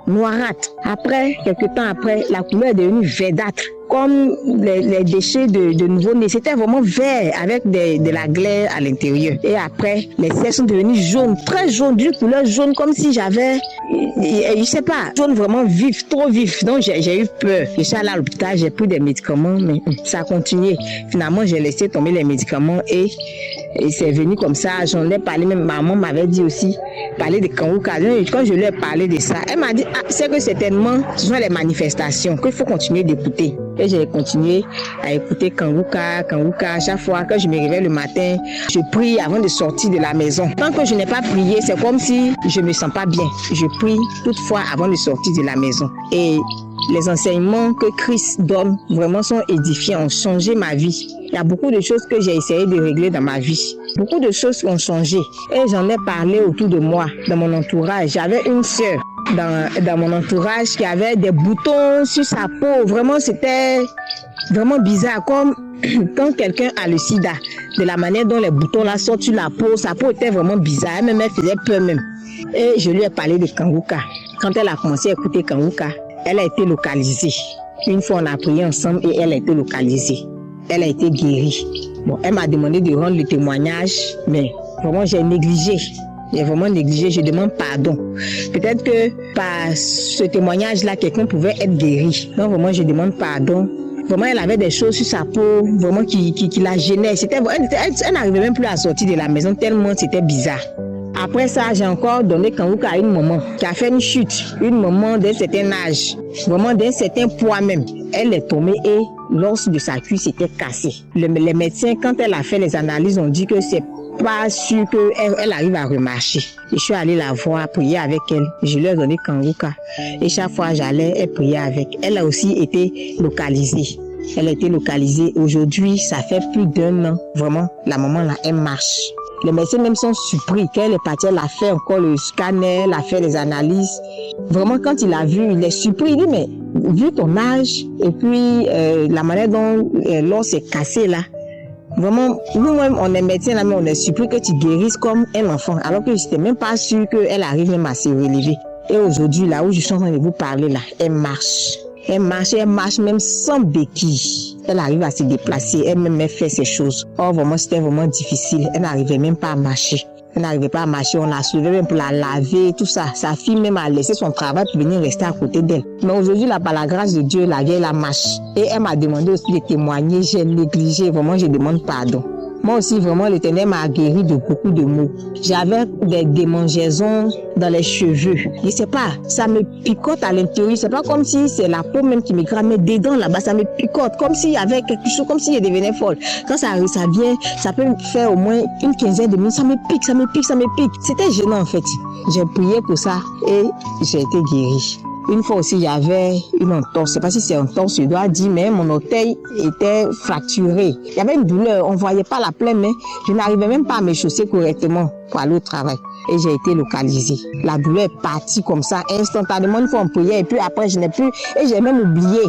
noirâtre. Après, quelques temps après, la couleur est devenue verdâtre. Comme les déchets de nouveau-nés. C'était vraiment vert avec de la glaire à l'intérieur. Et après, les selles sont devenues jaunes, très jaunes, d'une couleur jaune, comme si j'avais, je sais pas, jaune vraiment vif, trop vif. Donc j'ai eu peur. Je suis allée à l'hôpital, j'ai pris des médicaments, mais ça a continué. Finalement, j'ai laissé tomber les médicaments et c'est venu comme ça. J'en ai parlé, même maman m'avait dit aussi, parler de Kanguka. Quand je lui ai parlé de ça, elle m'a dit, c'est que certainement, ce sont les manifestations, qu'il faut continuer d'écouter. Et j'ai continué à écouter Kanguka. À chaque fois que je me réveille le matin, je prie avant de sortir de la maison. Tant que je n'ai pas prié, c'est comme si je ne me sens pas bien. Je prie toutefois avant de sortir de la maison. Et les enseignements que Christ donne vraiment sont édifiants, ont changé ma vie. Il y a beaucoup de choses que j'ai essayé de régler dans ma vie. Beaucoup de choses ont changé. Et j'en ai parlé autour de moi, dans mon entourage. J'avais une sœur dans mon entourage qui avait des boutons sur sa peau. Vraiment, c'était vraiment bizarre. Comme quand quelqu'un a le sida, de la manière dont les boutons là sortent sur la peau, sa peau était vraiment bizarre. Elle faisait peur même. Et je lui ai parlé de Kanguka. Quand elle a commencé à écouter Kanguka, elle a été localisée. Une fois, on a prié ensemble et elle a été localisée. Elle a été guérie. Bon, elle m'a demandé de rendre le témoignage, mais vraiment, j'ai négligé. J'ai vraiment négligé, je demande pardon. Peut-être que par ce témoignage-là, quelqu'un pouvait être guéri. Donc vraiment, je demande pardon. Vraiment, elle avait des choses sur sa peau, vraiment qui la gênaient. Elle n'arrivait même plus à sortir de la maison tellement c'était bizarre. Après ça, j'ai encore donné Kanguka à une maman qui a fait une chute. Une maman d'un certain âge, vraiment d'un certain poids même. Elle est tombée et l'os de sa cuisse était cassé. Les médecins, quand elle a fait les analyses, ont dit que c'est pas sûr qu'elle arrive à remarcher. Je suis allée la voir, prier avec elle. Je lui ai donné Kanguka. Et chaque fois j'allais, elle priait avec. Elle a aussi été localisée. Elle a été localisée. Aujourd'hui, ça fait plus d'1 an. Vraiment, la maman là, elle marche. Les médecins même sont surpris qu'elle est partie. Elle a fait encore le scanner, elle a fait les analyses. Vraiment, quand il a vu, il est surpris. Il dit, mais vu ton âge et puis la manière dont l'os est cassé là, Vraiment, nous-mêmes, on est médecins là, mais on est surpris que tu guérisses comme un enfant, alors que je n'étais même pas sûre qu'elle arrive même à se relever. Et aujourd'hui, là où je suis en train de vous parler, là, elle marche. Elle marche même sans béquille. Elle arrive à se déplacer, elle fait ses choses. Or, vraiment, c'était vraiment difficile. Elle n'arrivait même pas à marcher. Elle n'arrivait pas à marcher, on l'a soulevée même pour la laver, tout ça. Sa fille même a laissé son travail pour venir rester à côté d'elle. Mais aujourd'hui, là, par la grâce de Dieu, la vieille, la marche. Et elle m'a demandé aussi de témoigner. J'ai négligé, vraiment, je demande pardon. Moi aussi, vraiment, l'Éternel m'a guéri de beaucoup de maux. J'avais des démangeaisons dans les cheveux. Je sais pas, ça me picote à l'intérieur. C'est pas comme si c'est la peau même qui me gratte, mais dedans, là-bas, ça me picote. Comme s'il y avait quelque chose, comme si je devenais folle. Quand ça vient, ça peut faire au moins une quinzaine de minutes. Ça me pique. C'était gênant, en fait. J'ai prié pour ça et j'ai été guérie. Une fois aussi, il y avait une entorse. Je sais pas si c'est une entorse, je dois dire, mais mon orteil était fracturé. Il y avait une douleur, on voyait pas la plaie, mais je n'arrivais même pas à me chausser correctement pour aller au travail. Et j'ai été localisée. La douleur est partie comme ça, instantanément, une fois on priait, et puis après, je n'ai plus, et j'ai même oublié.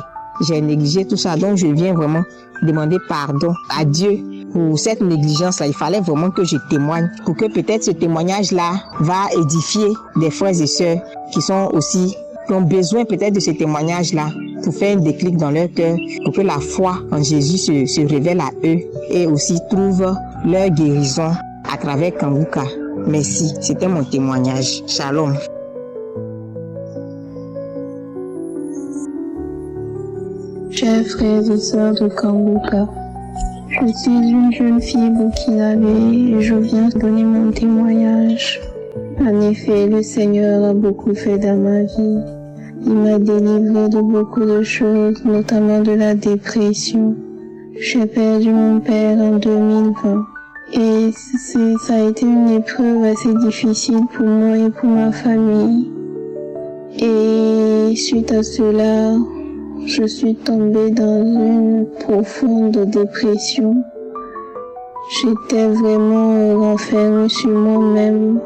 J'ai négligé tout ça, donc je viens vraiment demander pardon à Dieu pour cette négligence-là. Il fallait vraiment que je témoigne, pour que peut-être ce témoignage-là va édifier des frères et sœurs qui sont aussi qui ont besoin peut-être de ce témoignage-là pour faire un déclic dans leur cœur, pour que la foi en Jésus se révèle à eux et aussi trouvent leur guérison à travers Kanguka. Merci, c'était mon témoignage. Shalom. Chers frères et sœurs de Kanguka, je suis une jeune fille burkinabé et je viens donner mon témoignage. En effet, le Seigneur a beaucoup fait dans ma vie. Il m'a délivré de beaucoup de choses, notamment de la dépression. J'ai perdu mon père en 2020 et ça a été une épreuve assez difficile pour moi et pour ma famille. Et suite à cela, je suis tombée dans une profonde dépression. J'étais vraiment renfermée sur moi-même.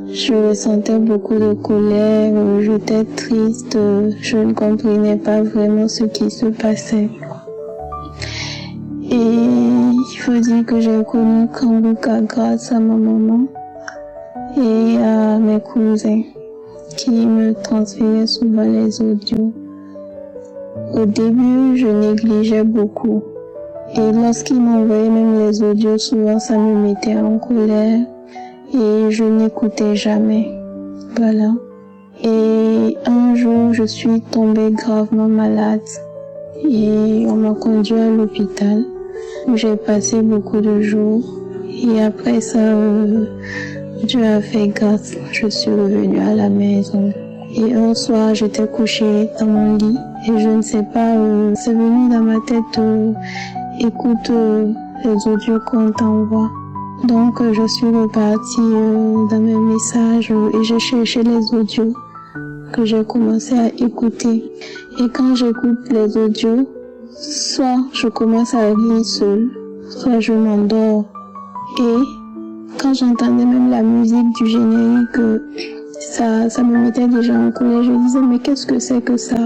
Je ressentais beaucoup de colère, j'étais triste, je ne comprenais pas vraiment ce qui se passait. Et il faut dire que j'ai connu Kanguka grâce à ma maman et à mes cousins qui me transféraient souvent les audios. Au début, je négligeais beaucoup. Et lorsqu'ils m'envoyaient même les audios, souvent ça me mettait en colère. Et je n'écoutais jamais. Voilà. Et un jour, je suis tombée gravement malade. Et on m'a conduit à l'hôpital où j'ai passé beaucoup de jours. Et après ça, Dieu a fait grâce. Je suis revenue à la maison. Et un soir, j'étais couchée dans mon lit. Et je ne sais pas, c'est venu dans ma tête, écoute les audios qu'on t'envoie. Donc je suis repartie dans mes messages et j'ai cherché les audios que j'ai commencé à écouter. Et quand j'écoute les audios, soit je commence à rire seule, soit je m'endors. Et quand j'entendais même la musique du générique, ça me mettait déjà en colère. Je disais mais qu'est-ce que c'est que ça?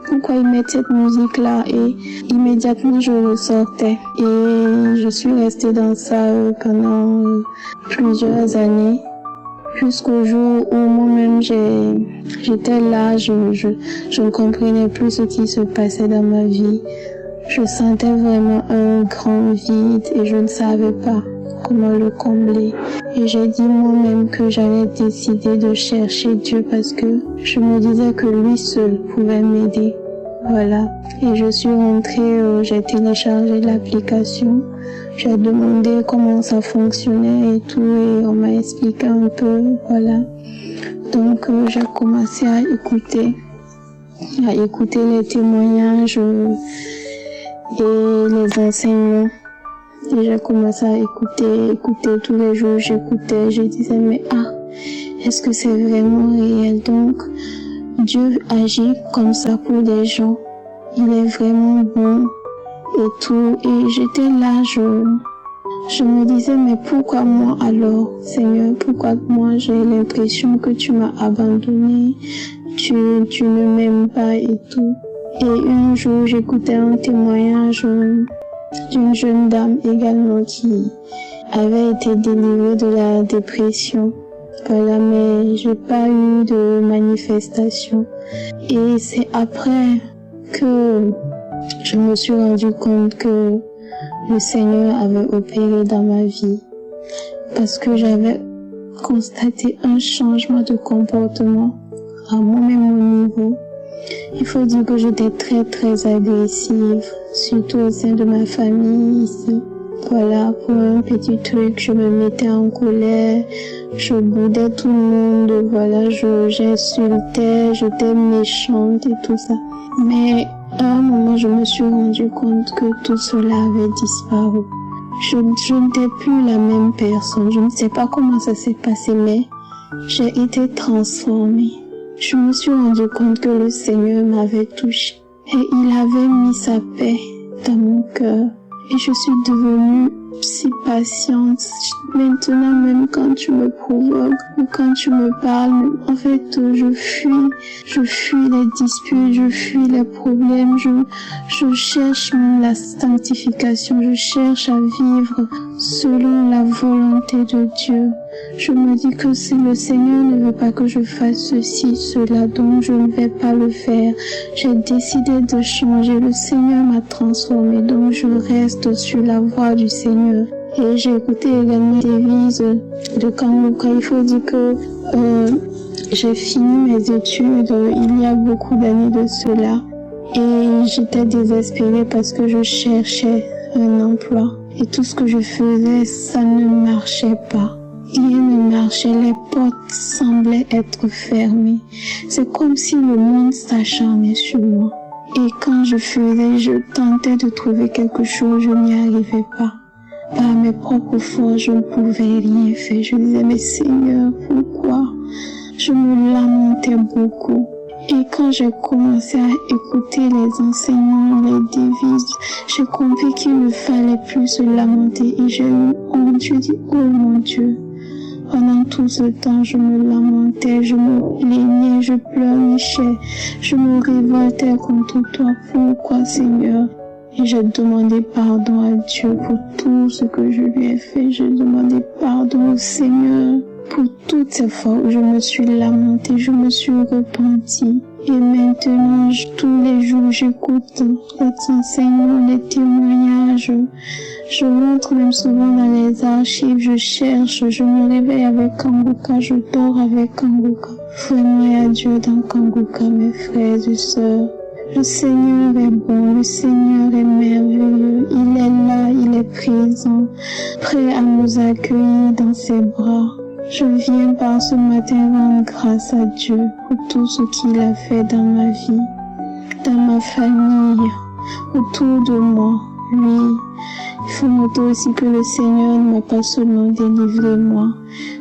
Pourquoi ils mettent cette musique-là? Et immédiatement je ressortais. Et je suis restée dans ça pendant plusieurs années. Jusqu'au jour où moi-même j'étais là, je ne comprenais plus ce qui se passait dans ma vie. Je sentais vraiment un grand vide et je ne savais pas comment le combler. Et j'ai dit moi-même que j'allais décider de chercher Dieu parce que je me disais que lui seul pouvait m'aider. Voilà. Et je suis rentrée, j'ai téléchargé l'application, j'ai demandé comment ça fonctionnait et tout et on m'a expliqué un peu, voilà. Donc j'ai commencé à écouter les témoignages et les enseignements. Et j'ai commencé à écouter tous les jours, je disais mais est-ce que c'est vraiment réel? Donc Dieu agit comme ça pour des gens, il est vraiment bon et tout. Et j'étais là, je me disais mais pourquoi moi alors Seigneur, pourquoi moi j'ai l'impression que tu m'as abandonné, tu ne m'aimes pas et tout. Et un jour j'écoutais un témoignage d'une jeune dame également qui avait été délivrée de la dépression. Voilà, mais j'ai pas eu de manifestation. Et c'est après que je me suis rendu compte que le Seigneur avait opéré dans ma vie. Parce que j'avais constaté un changement de comportement à moi-même au niveau. Il faut dire que j'étais très très agressive, surtout au sein de ma famille ici. Voilà, pour un petit truc, je me mettais en colère, je boudais tout le monde, voilà, j'insultais, j'étais méchante et tout ça. Mais à un moment, je me suis rendu compte que tout cela avait disparu. Je n'étais plus la même personne. Je ne sais pas comment ça s'est passé, mais j'ai été transformée. Je me suis rendu compte que le Seigneur m'avait touchée et il avait mis sa paix dans mon cœur. Et je suis devenue si patiente. Maintenant, même quand tu me provoques ou quand tu me parles, en fait, je fuis les disputes, je fuis les problèmes, je cherche même la sanctification, je cherche à vivre selon la volonté de Dieu. Je me dis que si le Seigneur ne veut pas que je fasse ceci, cela, donc je ne vais pas le faire. J'ai décidé de changer. Le Seigneur m'a transformée, donc je reste sur la voie du Seigneur. Et j'ai écouté également des devises de Kanguka. Il faut dire que j'ai fini mes études il y a beaucoup d'années de cela. Et j'étais désespérée parce que je cherchais un emploi. Et tout ce que je faisais, ça ne marchait pas. Rien ne marchait, les portes semblaient être fermées. C'est comme si le monde s'acharnait sur moi. Et quand je tentais de trouver quelque chose, je n'y arrivais pas. Par mes propres forces, je ne pouvais rien faire. Je disais, mais Seigneur, pourquoi? Je me lamentais beaucoup. Et quand j'ai commencé à écouter les enseignements, les devises, j'ai compris qu'il ne fallait plus se lamenter. Et j'ai eu honte. Je dis, oh mon Dieu. Pendant tout ce temps, je me lamentais, je me plaignais, je pleurnichais, je me révoltais contre toi. Pourquoi, Seigneur? Et j'ai demandé pardon à Dieu pour tout ce que je lui ai fait. J'ai demandé pardon au Seigneur pour toutes ces fois où je me suis lamentée, je me suis repentie. Et maintenant, tous les jours, j'écoute les enseignements, les témoignages. Je rentre même souvent dans les archives, je cherche, je me réveille avec Kanguka, je dors avec Kanguka. Vraiment, il y a Dieu dans Kanguka, mes frères et sœurs. Le Seigneur est bon, le Seigneur est merveilleux. Il est là, il est présent, prêt à nous accueillir dans ses bras. Je viens par ce matin rendre grâce à Dieu pour tout ce qu'il a fait dans ma vie, dans ma famille, autour de moi. Oui, il faut noter aussi que le Seigneur ne m'a pas seulement délivré moi,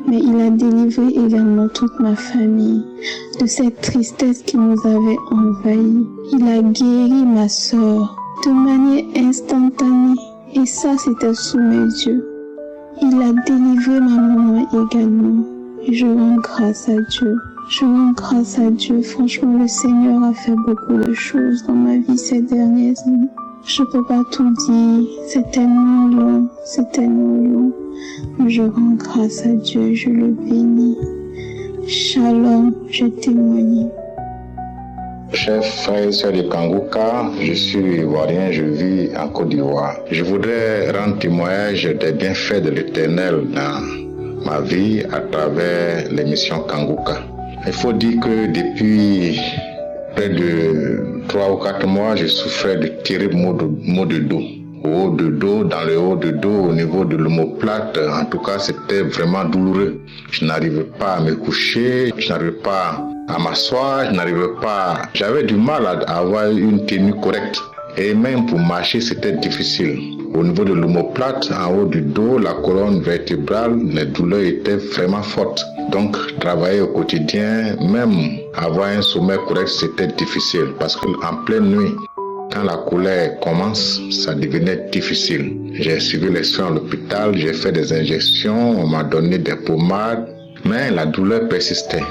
mais il a délivré également toute ma famille de cette tristesse qui nous avait envahis. Il a guéri ma sœur de manière instantanée et ça c'était sous mes yeux. Il a délivré ma maman également et je rends grâce à Dieu. Je rends grâce à Dieu. Franchement, le Seigneur a fait beaucoup de choses dans ma vie ces dernières années. Je peux pas tout dire, c'est tellement long. Mais je rends grâce à Dieu, je le bénis. Shalom, je témoigne. Chers frères et sœurs de Kanguka, je suis ivoirien, je vis en Côte d'Ivoire. Je voudrais rendre témoignage des bienfaits de l'Éternel dans ma vie à travers l'émission Kanguka. Il faut dire que depuis près de 3 ou 4 mois, je souffrais de terribles maux de dos. Au haut de dos, dans le haut de dos, au niveau de l'omoplate, en tout cas, c'était vraiment douloureux. Je n'arrivais pas à me coucher, je n'arrivais pas à m'asseoir, j'avais du mal à avoir une tenue correcte. Et même pour marcher, c'était difficile. Au niveau de l'omoplate, en haut du dos, la colonne vertébrale, les douleurs étaient vraiment fortes. Donc, travailler au quotidien, même avoir un sommeil correct, c'était difficile. Parce qu'en pleine nuit, quand la colère commence, ça devenait difficile. J'ai suivi les soins à l'hôpital, j'ai fait des injections, on m'a donné des pommades, mais la douleur persistait.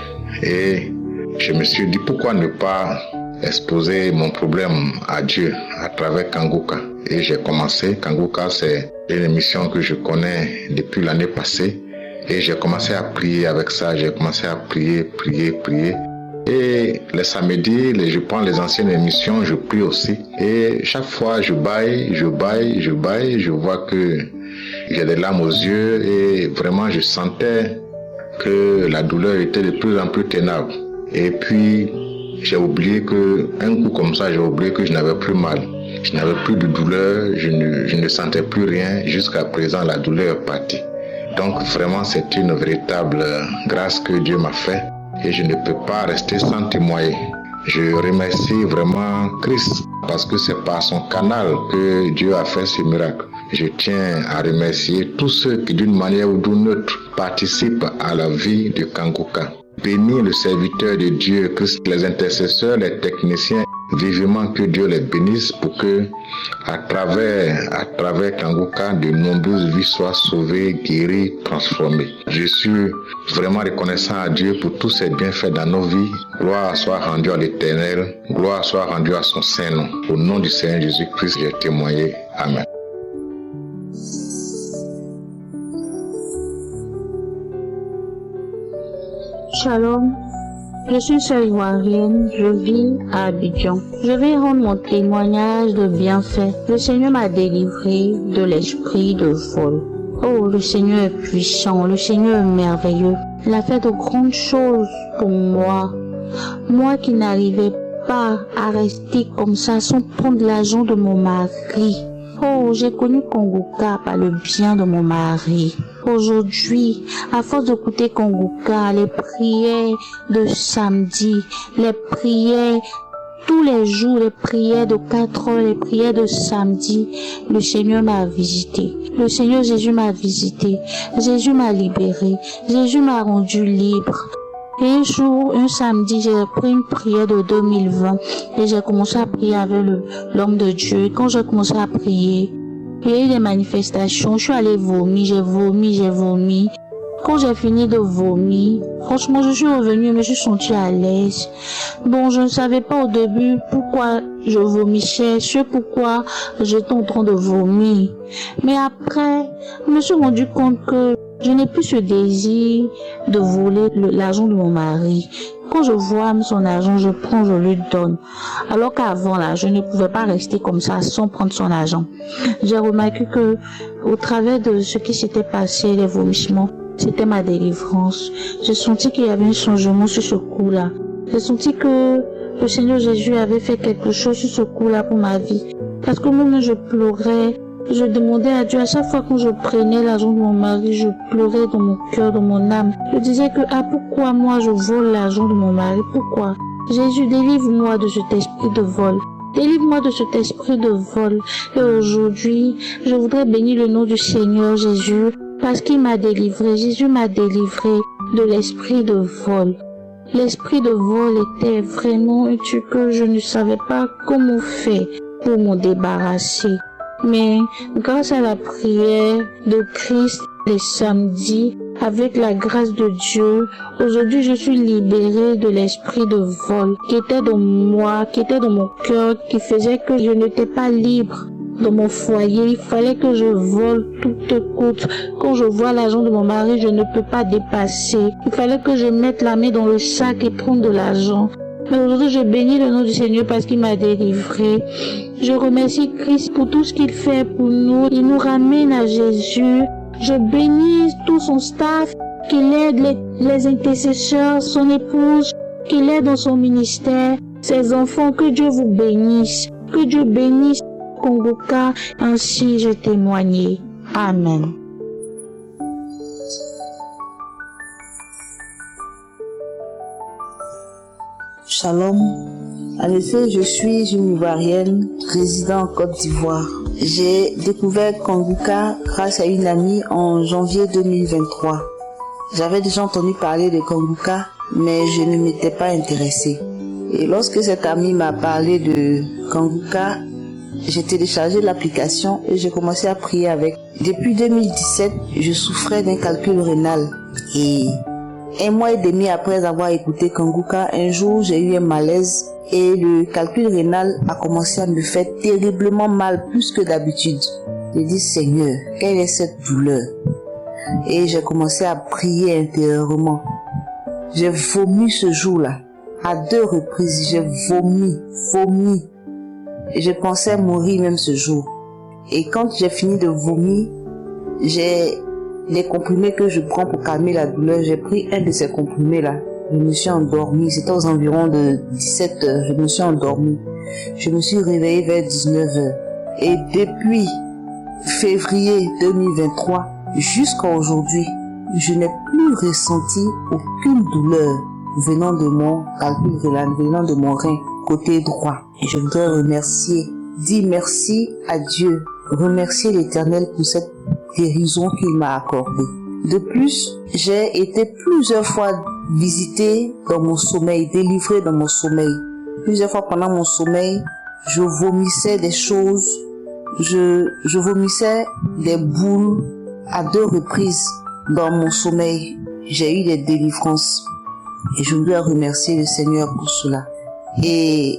Et je me suis dit pourquoi ne pas exposer mon problème à Dieu à travers Kanguka. et j'ai commencé. Kanguka, c'est une émission que je connais depuis l'année passée et j'ai commencé à prier avec ça. J'ai commencé à prier. Et les samedis, je prends les anciennes émissions, je prie aussi. Et chaque fois, je baille, je vois que j'ai des larmes aux yeux et vraiment, je sentais que la douleur était de plus en plus ténable. Et puis, j'ai oublié que, un coup comme ça, j'ai oublié que je n'avais plus mal. Je n'avais plus de douleur, je ne sentais plus rien. Jusqu'à présent, la douleur est partie. Donc, vraiment, c'est une véritable grâce que Dieu m'a fait. Et je ne peux pas rester sans témoigner. Je remercie vraiment Christ parce que c'est par son canal que Dieu a fait ce miracle. Je tiens à remercier tous ceux qui d'une manière ou d'une autre participent à la vie de Kanguka. Bénis le serviteur de Dieu, Christ, les intercesseurs, les techniciens, vivement que Dieu les bénisse pour que à travers Kanguka, de nombreuses vies soient sauvées, guéries, transformées. Je suis vraiment reconnaissant à Dieu pour tous ses bienfaits dans nos vies. Gloire soit rendue à l'Éternel, gloire soit rendue à son Saint-Nom. Au nom du Seigneur Jésus-Christ, j'ai témoigné. Amen. Shalom, je suis sœur ivoirienne, je vis à Abidjan. Je vais rendre mon témoignage de bienfait. Le Seigneur m'a délivré de l'esprit de vol. Oh, le Seigneur est puissant, le Seigneur est merveilleux. Il a fait de grandes choses pour moi. Moi qui n'arrivais pas à rester comme ça sans prendre l'argent de mon mari. Oh, j'ai connu Kanguka par le bien de mon mari. Aujourd'hui, à force d'écouter Kanguka, les prières de samedi, les prières tous les jours, les prières de 4 heures, les prières de samedi, le Seigneur m'a visité. Le Seigneur Jésus m'a visité. Jésus m'a libéré. Jésus m'a rendu libre. Et un jour, un samedi, j'ai pris une prière de 2020 et j'ai commencé à prier avec l'homme de Dieu. Quand j'ai commencé à prier, il y a eu des manifestations. Je suis allée vomir, j'ai vomi. Quand j'ai fini de vomir, franchement, je suis revenue, je me suis sentie à l'aise. Bon, je ne savais pas au début pourquoi je vomissais, pourquoi j'étais en train de vomir. Mais après, je me suis rendu compte que je n'ai plus ce désir de voler l'argent de mon mari. Quand je vois son argent, je prends, je lui donne. Alors qu'avant, là, je ne pouvais pas rester comme ça sans prendre son argent. J'ai remarqué que, au travers de ce qui s'était passé, les vomissements, c'était ma délivrance. J'ai senti qu'il y avait un changement sur ce coup-là. J'ai senti que le Seigneur Jésus avait fait quelque chose sur ce coup-là pour ma vie. Parce que moi, je pleurais. Je demandais à Dieu, à chaque fois que je prenais l'argent de mon mari, je pleurais dans mon cœur, dans mon âme. Je disais que, pourquoi moi je vole l'argent de mon mari? Pourquoi? Jésus, délivre-moi de cet esprit de vol. Délivre-moi de cet esprit de vol. Et aujourd'hui, je voudrais bénir le nom du Seigneur Jésus, parce qu'il m'a délivré. Jésus m'a délivré de l'esprit de vol. L'esprit de vol était vraiment un truc que je ne savais pas comment faire pour m'en débarrasser. Mais grâce à la prière de Christ les samedis, avec la grâce de Dieu, aujourd'hui je suis libérée de l'esprit de vol qui était dans moi, qui était dans mon cœur, qui faisait que je n'étais pas libre dans mon foyer. Il fallait que je vole toute coûte. Quand je vois l'argent de mon mari, je ne peux pas dépasser. Il fallait que je mette la main dans le sac et prendre de l'argent. Mais aujourd'hui, je bénis le nom du Seigneur parce qu'il m'a délivré. Je remercie Christ pour tout ce qu'il fait pour nous. Il nous ramène à Jésus. Je bénis tout son staff, qu'il aide les intercesseurs, son épouse, qu'il aide dans son ministère, ses enfants. Que Dieu vous bénisse. Que Dieu bénisse Kanguka. Ainsi, je témoigne. Amen. Shalom. En effet, je suis une Ivoirienne résidant en Côte d'Ivoire. J'ai découvert Kanguka grâce à une amie en janvier 2023. J'avais déjà entendu parler de Kanguka, mais je ne m'étais pas intéressée. Et lorsque cette amie m'a parlé de Kanguka, j'ai téléchargé l'application et j'ai commencé à prier avec. Depuis 2017, je souffrais d'un calcul rénal et 1 mois et demi après avoir écouté Kanguka, un jour j'ai eu un malaise et le calcul rénal a commencé à me faire terriblement mal, plus que d'habitude. J'ai dit Seigneur, quelle est cette douleur? Et j'ai commencé à prier intérieurement. J'ai vomi ce jour-là. À 2 reprises, j'ai vomi. Et je pensais mourir même ce jour. Et quand j'ai fini de vomir, j'ai les comprimés que je prends pour calmer la douleur. J'ai pris un de ces comprimés-là. Je me suis endormie. C'était aux environs de 17 heures. Je me suis endormie. Je me suis réveillée vers 19 heures. Et depuis février 2023 jusqu'à aujourd'hui, je n'ai plus ressenti aucune douleur venant de mon calcul rénal, venant de mon rein côté droit. Et je voudrais dire merci à Dieu, remercier l'Éternel pour cette guérison qu'il m'a accordée. De plus, j'ai été plusieurs fois visitée dans mon sommeil, délivrée dans mon sommeil. Plusieurs fois pendant mon sommeil, je vomissais des choses, je vomissais des boules à 2 reprises dans mon sommeil. J'ai eu des délivrances et je voudrais remercier le Seigneur pour cela. Et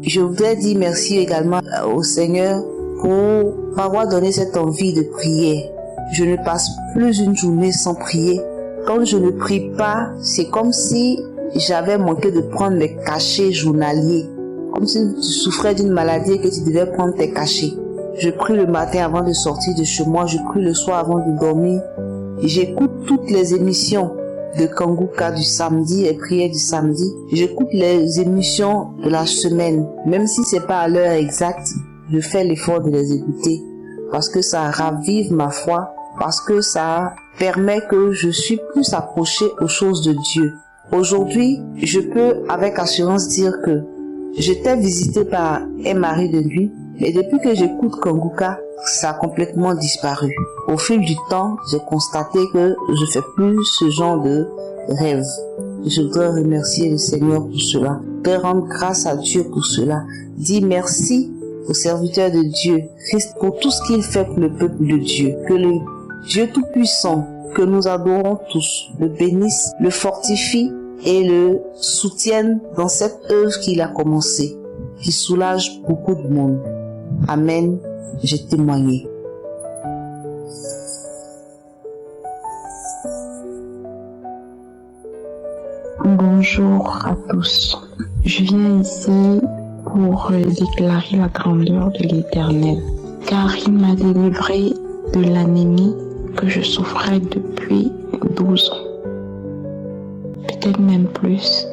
je voudrais dire merci également au Seigneur pour m'avoir donné cette envie de prier. Je ne passe plus une journée sans prier. Quand je ne prie pas, c'est comme si j'avais manqué de prendre mes cachets journaliers. Comme si tu souffrais d'une maladie et que tu devais prendre tes cachets. Je prie le matin avant de sortir de chez moi, je prie le soir avant de dormir. J'écoute toutes les émissions de Kanguka du samedi, les prières du samedi. J'écoute les émissions de la semaine. Même si c'est pas à l'heure exacte, je fais l'effort de les écouter. Parce que ça ravive ma foi. Parce que ça permet que je suis plus accrochée aux choses de Dieu. Aujourd'hui, je peux avec assurance dire que j'étais visitée par un mari de nuit. Mais depuis que j'écoute Kanguka, ça a complètement disparu. Au fil du temps, j'ai constaté que je fais plus ce genre de rêve. Je voudrais remercier le Seigneur pour cela. Je voudrais rendre grâce à Dieu pour cela. Dire merci au serviteur de Dieu, Christ, pour tout ce qu'il fait pour le peuple de Dieu. Que le Dieu Tout-Puissant, que nous adorons tous, le bénisse, le fortifie et le soutienne dans cette œuvre qu'il a commencée, qui soulage beaucoup de monde. Amen, j'ai témoigné. Bonjour à tous. Je viens ici pour déclarer la grandeur de l'Éternel, car il m'a délivré de l'anémie que je souffrais depuis 12 ans. Peut-être même plus,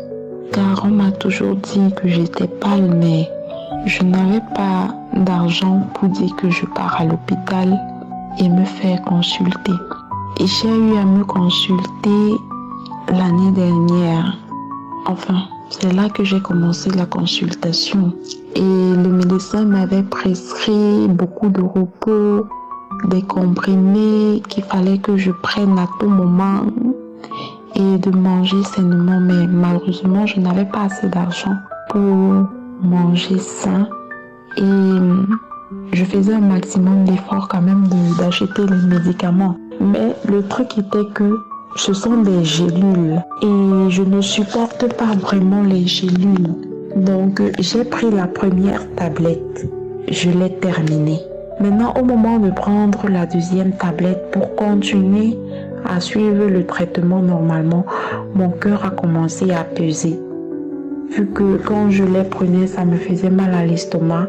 car on m'a toujours dit que j'étais pâle, mais je n'avais pas d'argent pour dire que je pars à l'hôpital et me faire consulter. Et j'ai eu à me consulter l'année dernière. Enfin, c'est là que j'ai commencé la consultation. Et le médecin m'avait prescrit beaucoup de repos, des comprimés qu'il fallait que je prenne à tout moment et de manger sainement. Mais malheureusement, je n'avais pas assez d'argent pour manger sain. Et je faisais un maximum d'efforts quand même d'acheter les médicaments. Mais le truc était que ce sont des gélules et je ne supporte pas vraiment les gélules. Donc j'ai pris la première tablette, je l'ai terminée. Maintenant, au moment de prendre la deuxième tablette pour continuer à suivre le traitement normalement, mon cœur a commencé à peser. Vu que quand je les prenais, ça me faisait mal à l'estomac.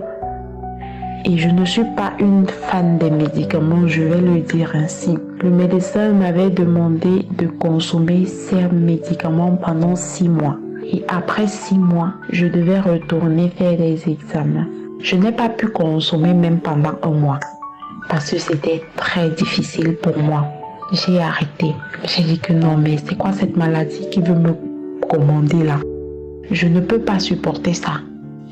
Et je ne suis pas une fan des médicaments, je vais le dire ainsi. Le médecin m'avait demandé de consommer ces médicaments pendant 6 mois. Et après 6 mois, je devais retourner faire des examens. Je n'ai pas pu consommer même pendant 1 mois. Parce que c'était très difficile pour moi. J'ai arrêté. J'ai dit que non, mais c'est quoi cette maladie qui veut me commander là? Je ne peux pas supporter ça.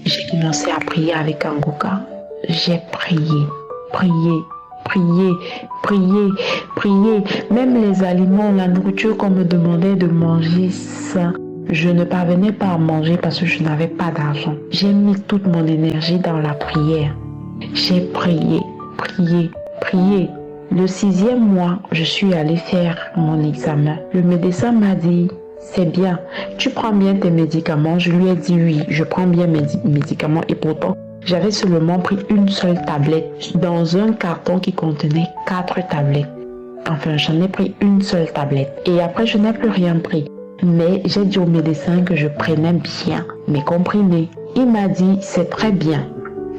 J'ai commencé à prier avec Kanguka. J'ai prié. Même les aliments, la nourriture qu'on me demandait de manger sain, je ne parvenais pas à manger parce que je n'avais pas d'argent. J'ai mis toute mon énergie dans la prière. J'ai prié. Le 6e mois, je suis allée faire mon examen. Le médecin m'a dit, c'est bien. Tu prends bien tes médicaments? Je lui ai dit oui, je prends bien mes médicaments et pourtant, j'avais seulement pris une seule tablette dans un carton qui contenait 4 tablettes. Enfin, j'en ai pris une seule tablette et après, je n'ai plus rien pris. Mais j'ai dit au médecin que je prenais bien mes comprimés. Il m'a dit, c'est très bien.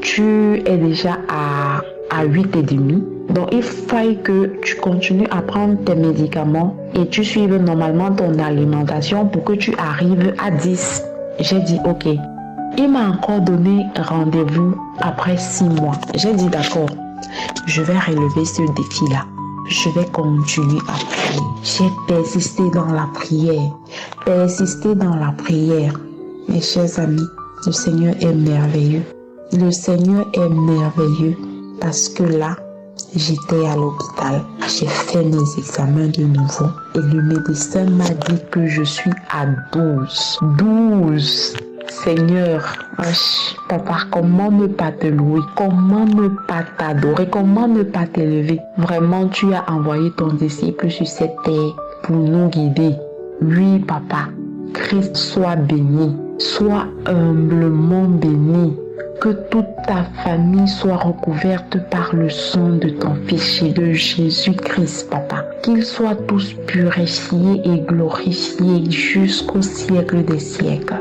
Tu es déjà à 8,5. Donc, il faut que tu continues à prendre tes médicaments et tu suives normalement ton alimentation pour que tu arrives à 10. J'ai dit, ok. Il m'a encore donné rendez-vous après 6 mois. J'ai dit, d'accord, je vais relever ce défi-là. Je vais continuer à prier. J'ai persisté dans la prière. Persister dans la prière. Mes chers amis, le Seigneur est merveilleux. Le Seigneur est merveilleux parce que là, j'étais à l'hôpital. J'ai fait mes examens de nouveau et le médecin m'a dit que je suis à 12. 12. Seigneur, papa, comment ne pas te louer? Comment ne pas t'adorer? Comment ne pas t'élever? Vraiment, tu as envoyé ton disciple sur cette terre pour nous guider. Oui, papa, Christ soit béni, soit humblement béni. Que toute ta famille soit recouverte par le sang de ton Fils de Jésus-Christ, papa. Qu'ils soient tous purifiés et glorifiés jusqu'au siècle des siècles.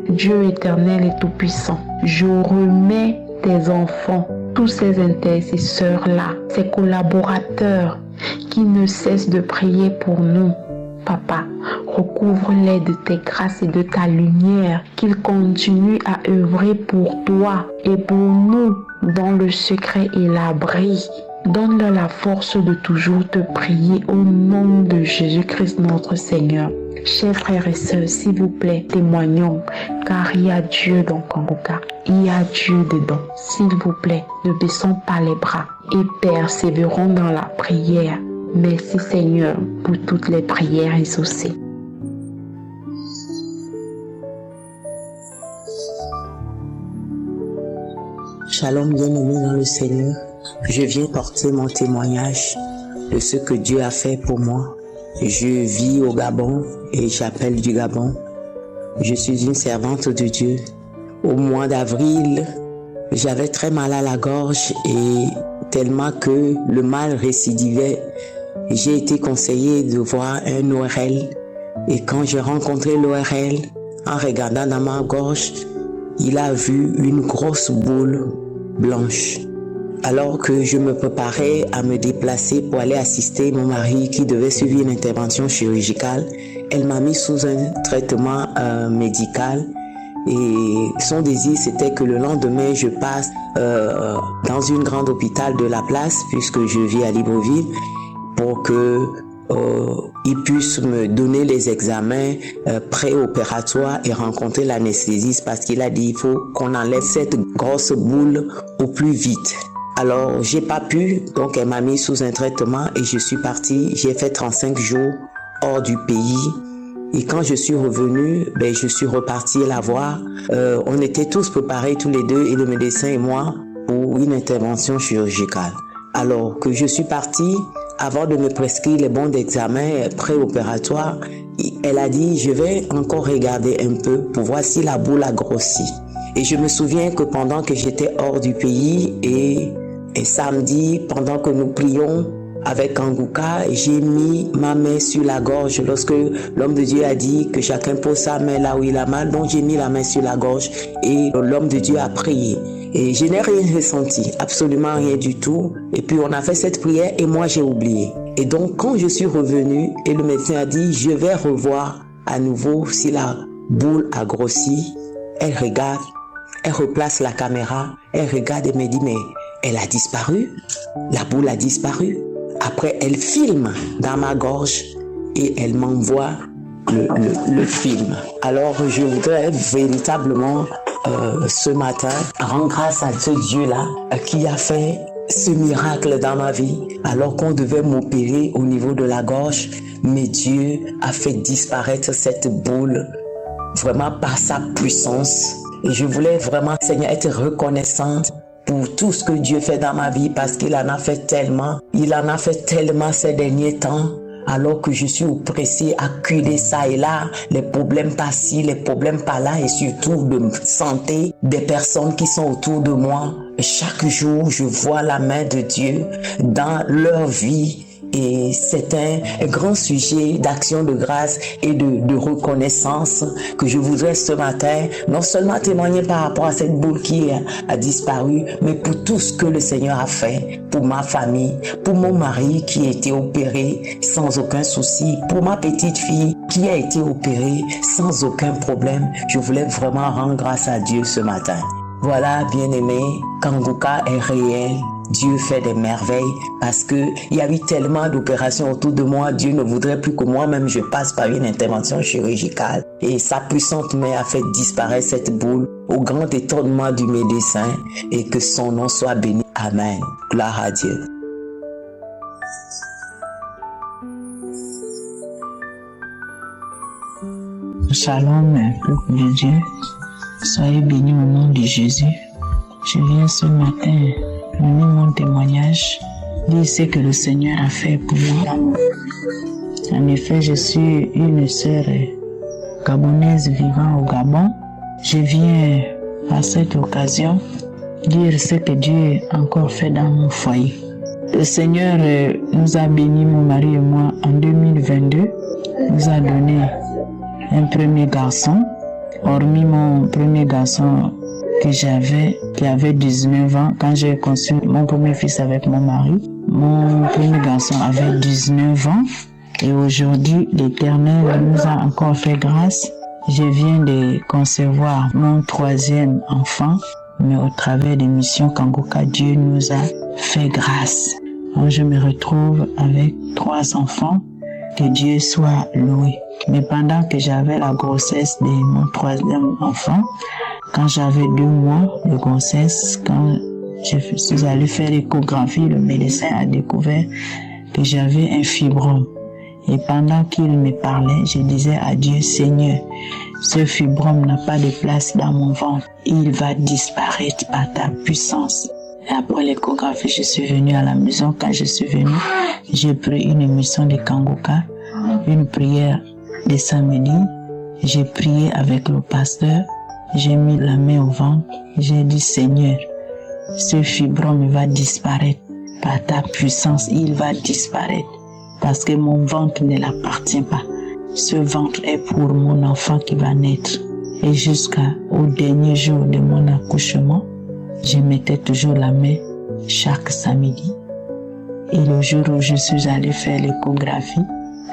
Dieu éternel et tout-puissant, je remets tes enfants, tous ces intercesseurs-là, ces collaborateurs qui ne cessent de prier pour nous. Papa, recouvre-les de tes grâces et de ta lumière, qu'ils continuent à œuvrer pour toi et pour nous dans le secret et l'abri. Donne-leur la force de toujours te prier au nom de Jésus-Christ notre Seigneur. Chers frères et sœurs, s'il vous plaît, témoignons, car il y a Dieu dans Kanguka. Il y a Dieu dedans. S'il vous plaît, ne baissons pas les bras et persévérons dans la prière. Merci Seigneur pour toutes les prières exaucées. Shalom bien-aimés dans le Seigneur. Je viens porter mon témoignage de ce que Dieu a fait pour moi. Je vis au Gabon et j'appelle du Gabon. Je suis une servante de Dieu. Au mois d'avril, j'avais très mal à la gorge et tellement que le mal récidivait, j'ai été conseillé de voir un ORL. Et quand j'ai rencontré l'ORL, en regardant dans ma gorge, il a vu une grosse boule blanche. Alors que je me préparais à me déplacer pour aller assister mon mari qui devait suivre une intervention chirurgicale, elle m'a mis sous un traitement médical et son désir c'était que le lendemain je passe dans une grande hôpital de la place puisque je vis à Libreville pour que il puisse me donner les examens préopératoires et rencontrer l'anesthésiste parce qu'il a dit il faut qu'on enlève cette grosse boule au plus vite. Alors, j'ai pas pu, donc elle m'a mis sous un traitement et je suis partie. J'ai fait 35 jours hors du pays. Et quand je suis revenue, je suis repartie la voir. On était tous préparés, tous les deux, et le médecin et moi, pour une intervention chirurgicale. Alors que je suis partie, avant de me prescrire les bons d'examen préopératoires, elle a dit, je vais encore regarder un peu pour voir si la boule a grossi. Et je me souviens que pendant que j'étais hors du pays et samedi, pendant que nous prions avec Kanguka, j'ai mis ma main sur la gorge lorsque l'homme de Dieu a dit que chacun pose sa main là où il a mal. Donc j'ai mis la main sur la gorge et l'homme de Dieu a prié. Et je n'ai rien ressenti, absolument rien du tout. Et puis on a fait cette prière et moi j'ai oublié. Et donc quand je suis revenue et le médecin a dit je vais revoir à nouveau si la boule a grossi, elle regarde, elle replace la caméra, elle regarde et me dit mais elle a disparu, la boule a disparu. Après elle filme dans ma gorge et elle m'envoie le film. Alors je voudrais véritablement ce matin rendre grâce à ce Dieu-là qui a fait ce miracle dans ma vie alors qu'on devait m'opérer au niveau de la gorge, mais Dieu a fait disparaître cette boule vraiment par sa puissance. Et je voulais vraiment, Seigneur, être reconnaissante pour tout ce que Dieu fait dans ma vie parce qu'il en a fait tellement. Il en a fait tellement ces derniers temps. alors que je suis oppressée, acculée ça et là, les problèmes par-ci, les problèmes par-là et surtout de santé des personnes qui sont autour de moi. Chaque jour, je vois la main de Dieu dans leur vie. Et c'est un grand sujet d'action de grâce et de reconnaissance que je voudrais ce matin non seulement témoigner par rapport à cette boule qui a disparu, mais pour tout ce que le Seigneur a fait pour ma famille, pour mon mari qui a été opéré sans aucun souci, pour ma petite fille qui a été opérée sans aucun problème. Je voulais vraiment rendre grâce à Dieu ce matin. Voilà, bien-aimé, Kanguka est réel. Dieu fait des merveilles parce que il y a eu tellement d'opérations autour de moi. Dieu ne voudrait plus que moi-même je passe par une intervention chirurgicale. Et sa puissante main a fait disparaître cette boule au grand étonnement du médecin et que son nom soit béni. Amen. Gloire à Dieu. Shalom, peuple de Dieu. Soyez bénis au nom de Jésus. Je viens ce matin donner mon témoignage, dire ce que le Seigneur a fait pour moi. En effet, je suis une sœur gabonaise vivant au Gabon. Je viens à cette occasion dire ce que Dieu a encore fait dans mon foyer. Le Seigneur nous a bénis, mon mari et moi, en 2022. Il nous a donné un premier garçon. Hormis mon premier garçon qui avait 19 ans, quand j'ai conçu mon premier fils avec mon mari, mon premier garçon avait 19 ans. Et aujourd'hui, l'Éternel nous a encore fait grâce. Je viens de concevoir mon troisième enfant, mais au travers des missions Kanguka, Dieu nous a fait grâce. Alors je me retrouve avec 3 enfants. Que Dieu soit loué. Mais pendant que j'avais la grossesse de mon troisième enfant, quand j'avais 2 mois de grossesse, quand je suis allée faire l'échographie, le médecin a découvert que j'avais un fibrome. Et pendant qu'il me parlait, je disais à Dieu, Seigneur, ce fibrome n'a pas de place dans mon ventre. Il va disparaître par ta puissance. Et après l'échographie, je suis venue à la maison. Quand je suis venue, j'ai pris une émission de Kanguka, une prière de samedi. J'ai prié avec le pasteur. J'ai mis la main au ventre. J'ai dit, Seigneur, ce fibrome va disparaître par ta puissance. Il va disparaître parce que mon ventre ne l'appartient pas. Ce ventre est pour mon enfant qui va naître. Et jusqu'au dernier jour de mon accouchement, je mettais toujours la main chaque samedi. Et le jour où je suis allée faire l'échographie,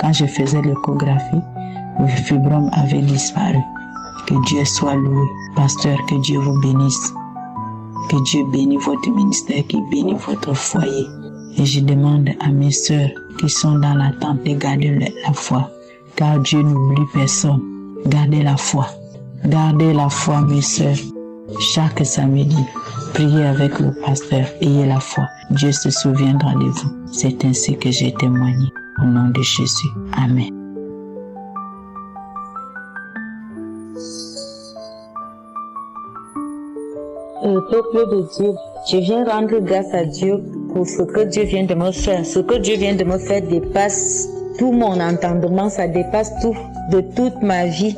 quand je faisais l'échographie, le fibrome avait disparu. Que Dieu soit loué. Pasteur, que Dieu vous bénisse. Que Dieu bénisse votre ministère, qu'il bénisse votre foyer. Et je demande à mes sœurs qui sont dans l'attente de garder la foi. Car Dieu n'oublie personne. Gardez la foi. Gardez la foi, mes sœurs. Chaque samedi, priez avec le pasteur, ayez la foi. Dieu se souviendra de vous. C'est ainsi que j'ai témoigné. Au nom de Jésus. Amen. Peuple de Dieu, je viens rendre grâce à Dieu pour ce que Dieu vient de me faire. Ce que Dieu vient de me faire dépasse tout mon entendement, ça dépasse tout de toute ma vie.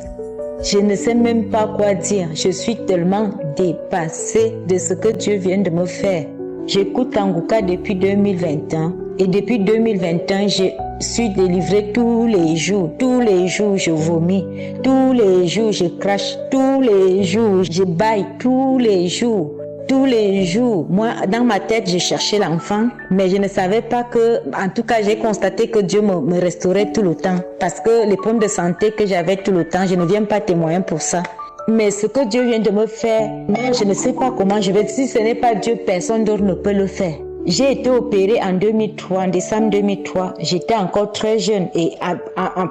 Je ne sais même pas quoi dire. Je suis tellement dépassée de ce que Dieu vient de me faire. J'écoute Kanguka depuis 2021 et depuis 2021, je suis délivrée tous les jours. Tous les jours, je vomis. Tous les jours, je crache. Tous les jours, je baille. Tous les jours. Tous les jours. Moi, dans ma tête, je cherchais l'enfant, mais je ne savais pas que, en tout cas, j'ai constaté que Dieu me restaurait tout le temps. Parce que les problèmes de santé que j'avais tout le temps, je ne viens pas témoigner pour ça. Mais ce que Dieu vient de me faire, je ne sais pas comment je vais. Si ce n'est pas Dieu, personne d'autre ne peut le faire. J'ai été opérée en 2003, en décembre 2003. J'étais encore très jeune et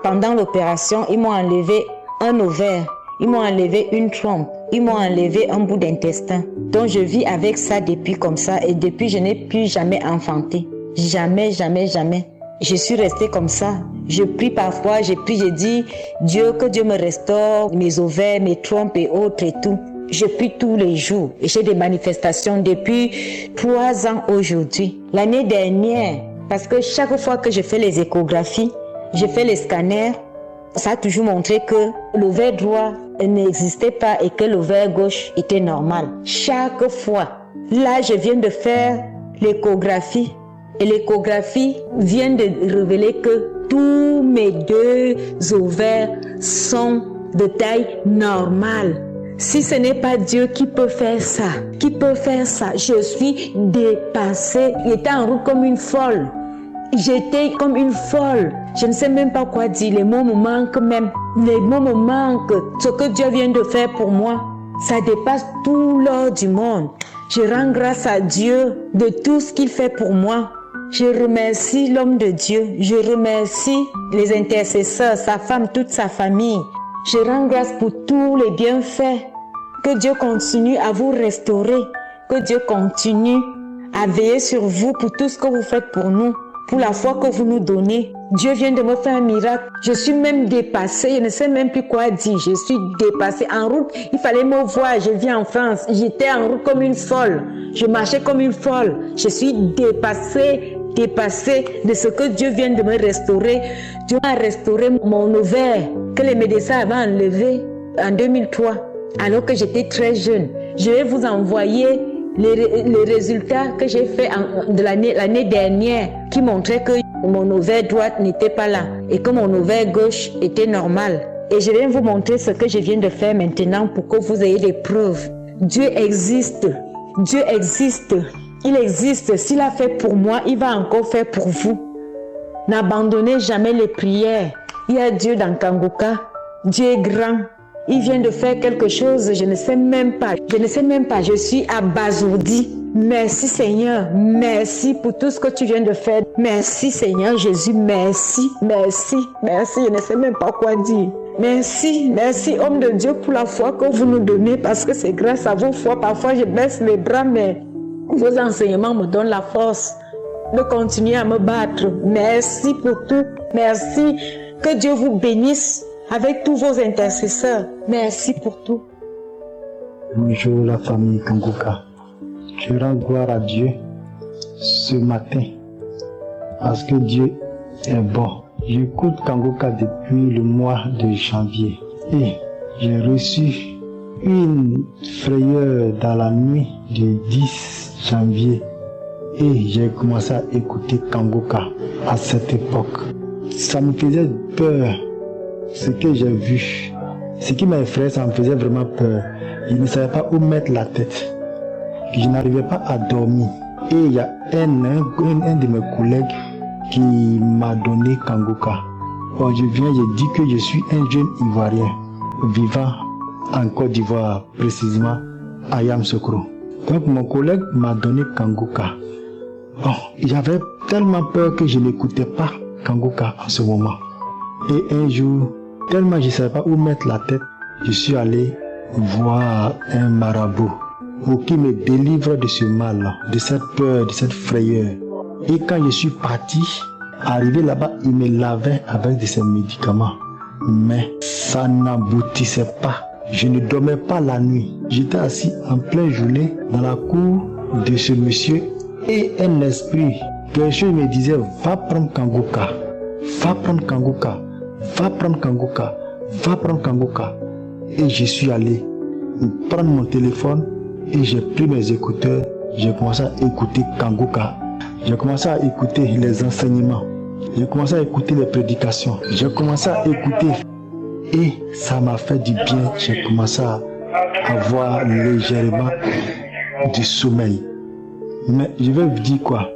pendant l'opération, ils m'ont enlevé un ovaire, ils m'ont enlevé une trompe, ils m'ont enlevé un bout d'intestin. Donc je vis avec ça depuis comme ça et depuis je n'ai plus jamais enfanté. Jamais, jamais, jamais. Je suis restée comme ça. Je prie parfois, je prie, je dis Dieu, que Dieu me restaure mes ovaires, mes trompes et autres et tout. Je prie tous les jours et j'ai des manifestations depuis 3 ans aujourd'hui. L'année dernière, parce que chaque fois que je fais les échographies, j'ai fait les scanners. Ça a toujours montré que l'ovaire droit n'existait pas et que l'ovaire gauche était normal. Chaque fois. Là, je viens de faire l'échographie. Et l'échographie vient de révéler que tous mes 2 ovaires sont de taille normale. Si ce n'est pas Dieu qui peut faire ça, je suis dépassée. J'étais en route comme une folle. J'étais comme une folle. Je ne sais même pas quoi dire. Les mots me manquent même. Les mots me manquent. Ce que Dieu vient de faire pour moi, ça dépasse tout l'or du monde. Je rends grâce à Dieu de tout ce qu'il fait pour moi. Je remercie l'homme de Dieu. Je remercie les intercesseurs, sa femme, toute sa famille. Je rends grâce pour tous les bienfaits. Que Dieu continue à vous restaurer. Que Dieu continue à veiller sur vous pour tout ce que vous faites pour nous. Pour la foi que vous nous donnez. Dieu vient de me faire un miracle. Je suis même dépassée. Je ne sais même plus quoi dire. Je suis dépassée. En route, il fallait me voir. Je vis en France. J'étais en route comme une folle. Je marchais comme une folle. Je suis dépassée de ce que Dieu vient de me restaurer. Dieu a restauré mon ovaire que les médecins avaient enlevé en 2003, alors que j'étais très jeune. Je vais vous envoyer les résultats que j'ai fait de l'année dernière qui montraient que mon ovaire droite n'était pas là et que mon ovaire gauche était normal. Et je vais vous montrer ce que je viens de faire maintenant pour que vous ayez des preuves. Dieu existe. Dieu existe. Il existe. S'il a fait pour moi, il va encore faire pour vous. N'abandonnez jamais les prières. Il y a Dieu dans Kanguka. Dieu est grand. Il vient de faire quelque chose, je ne sais même pas. Je suis abasourdie. Merci Seigneur, merci pour tout ce que tu viens de faire. Merci Seigneur Jésus, merci. Je ne sais même pas quoi dire. Merci homme de Dieu pour la foi que vous nous donnez parce que c'est grâce à vos foi. Parfois je baisse les bras mais vos enseignements me donnent la force de continuer à me battre. Merci pour tout. Merci. Que Dieu vous bénisse. Avec tous vos intercesseurs, merci pour tout. Bonjour la famille Kanguka. Je rends gloire à Dieu ce matin parce que Dieu est bon. J'écoute Kanguka depuis le mois de janvier et j'ai reçu une frayeur dans la nuit du 10 janvier et j'ai commencé à écouter Kanguka à cette époque. Ça me faisait peur. Ce que j'ai vu, ce qui m'a effrayé, ça me faisait vraiment peur. Je ne savais pas où mettre la tête. Je n'arrivais pas à dormir. Et il y a un de mes collègues qui m'a donné Kanguka. Quand je viens, je dis que je suis un jeune Ivoirien vivant en Côte d'Ivoire, précisément à Yamoussoukro. Donc mon collègue m'a donné Kanguka. Bon, j'avais tellement peur que je n'écoutais pas Kanguka en ce moment. Et un jour, tellement je ne savais pas où mettre la tête, je suis allé voir un marabout pour qu'il me délivre de ce mal, de cette peur, de cette frayeur. Et quand je suis parti, arrivé là-bas, il me lavait avec de ces médicaments. Mais ça n'aboutissait pas. Je ne dormais pas la nuit. J'étais assis en pleine journée dans la cour de ce monsieur et un esprit, quelque chose me disait, va prendre Kanguka, va prendre Kanguka. Va prendre Kanguka, va prendre Kanguka. Et je suis allé prendre mon téléphone et j'ai pris mes écouteurs. J'ai commencé à écouter Kanguka. J'ai commencé à écouter les enseignements. J'ai commencé à écouter les prédications. J'ai commencé à écouter et ça m'a fait du bien. J'ai commencé à avoir légèrement du sommeil. Mais je vais vous dire quoi?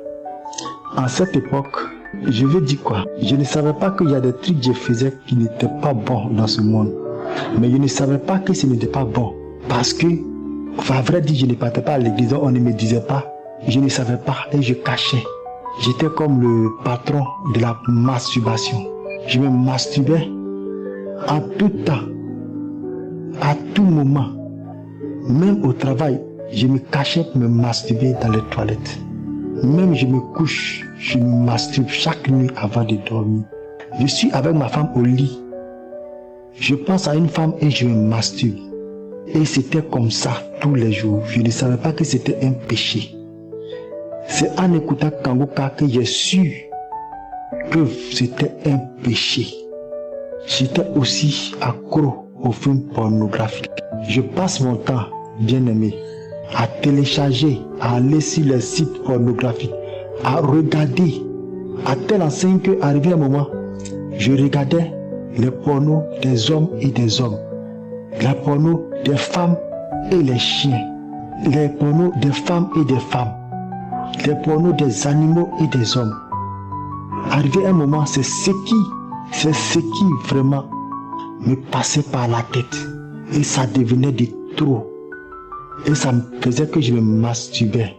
En cette époque, je veux dire quoi? Je ne savais pas qu'il y a des trucs que je faisais qui n'étaient pas bons dans ce monde. Mais je ne savais pas que ce n'était pas bon. Parce que, à vrai dire, je ne partais pas à l'église, on ne me disait pas. Je ne savais pas et je cachais. J'étais comme le patron de la masturbation. Je me masturbais en tout temps, à tout moment. Même au travail, je me cachais pour me masturber dans les toilettes. Même je me couche, je me masturbe chaque nuit avant de dormir. Je suis avec ma femme au lit. Je pense à une femme et je me masturbe. Et c'était comme ça tous les jours. Je ne savais pas que c'était un péché. C'est en écoutant Kanguka que j'ai su que c'était un péché. J'étais aussi accro aux films pornographiques. Je passe mon temps, bien-aimé, à télécharger, à aller sur les sites pornographiques, à regarder, à telle enseigne qu'arrivé un moment, je regardais les pornos des hommes et des hommes, les pornos des femmes et les chiens, les pornos des femmes et des femmes, les pornos des animaux et des hommes. Arrivé un moment, c'est ce qui vraiment me passait par la tête. Et ça devenait de trop. Et ça me faisait que je me masturbais.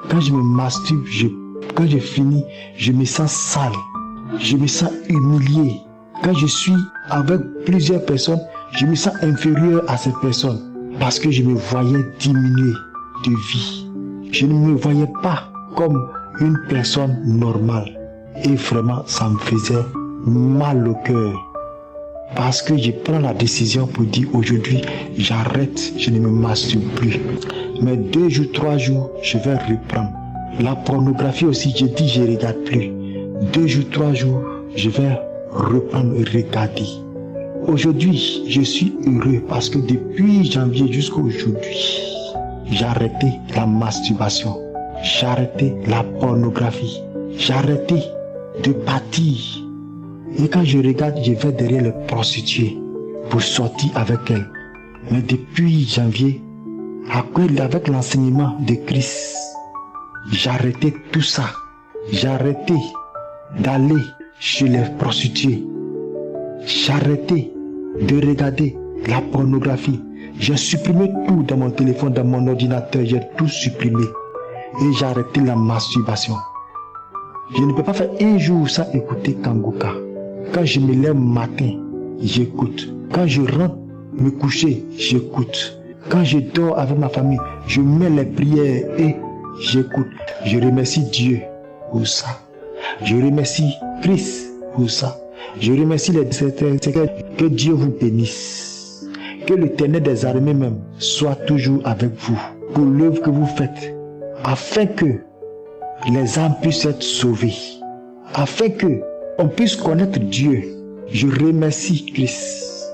Quand je me masturbe, quand je finis, je me sens sale. Je me sens humilié. Quand je suis avec plusieurs personnes, je me sens inférieur à ces personnes. Parce que je me voyais diminuer de vie. Je ne me voyais pas comme une personne normale. Et vraiment, ça me faisait mal au cœur. Parce que je prends la décision pour dire aujourd'hui, j'arrête, je ne me masturbe plus. Mais 2 jours, 3 jours, je vais reprendre. La pornographie aussi, je dis, je ne regarde plus. 2 jours, 3 jours, je vais reprendre et regarder. Aujourd'hui, je suis heureux parce que depuis janvier jusqu'à aujourd'hui, j'ai arrêté la masturbation. J'ai arrêté la pornographie. J'ai arrêté de partir. Et quand je regarde, je vais derrière les prostituées pour sortir avec elles. Mais depuis janvier, avec l'enseignement de Christ, j'ai arrêté tout ça. J'ai arrêté d'aller chez les prostituées. J'ai arrêté de regarder la pornographie. J'ai supprimé tout dans mon téléphone, dans mon ordinateur. J'ai tout supprimé. Et j'ai arrêté la masturbation. Je ne peux pas faire un jour sans écouter Kanguka. Quand je me lève matin, j'écoute. Quand je rentre me coucher, j'écoute. Quand je dors avec ma famille, je mets les prières et j'écoute. Je remercie Dieu pour ça. Je remercie Christ pour ça. Je remercie les Seigneurs. Que Dieu vous bénisse. Que l'Éternel des armées même soit toujours avec vous pour l'œuvre que vous faites, afin que les âmes puissent être sauvées, afin que on puisse connaître Dieu. Je remercie Christ.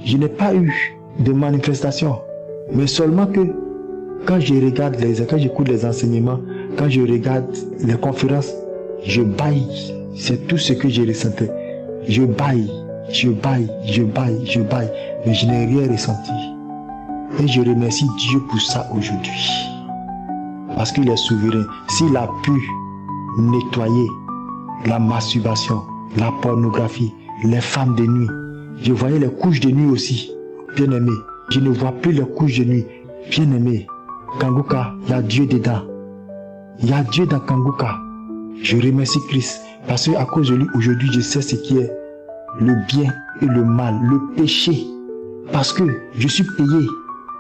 Je n'ai pas eu de manifestation, mais seulement que quand je regarde quand j'écoute les enseignements, quand je regarde les conférences, je baille. C'est tout ce que j'ai ressenti. Je baille, mais je n'ai rien ressenti. Et je remercie Dieu pour ça aujourd'hui. Parce qu'il est souverain. S'il a pu nettoyer la masturbation, la pornographie, les femmes de nuit. Je voyais les couches de nuit aussi, bien aimé. Je ne vois plus les couches de nuit, bien aimé. Kanguka, il y a Dieu dedans. Il y a Dieu dans Kanguka. Je remercie Christ parce qu'à cause de lui, aujourd'hui, je sais ce qui est le bien et le mal, le péché. Parce que je suis payé,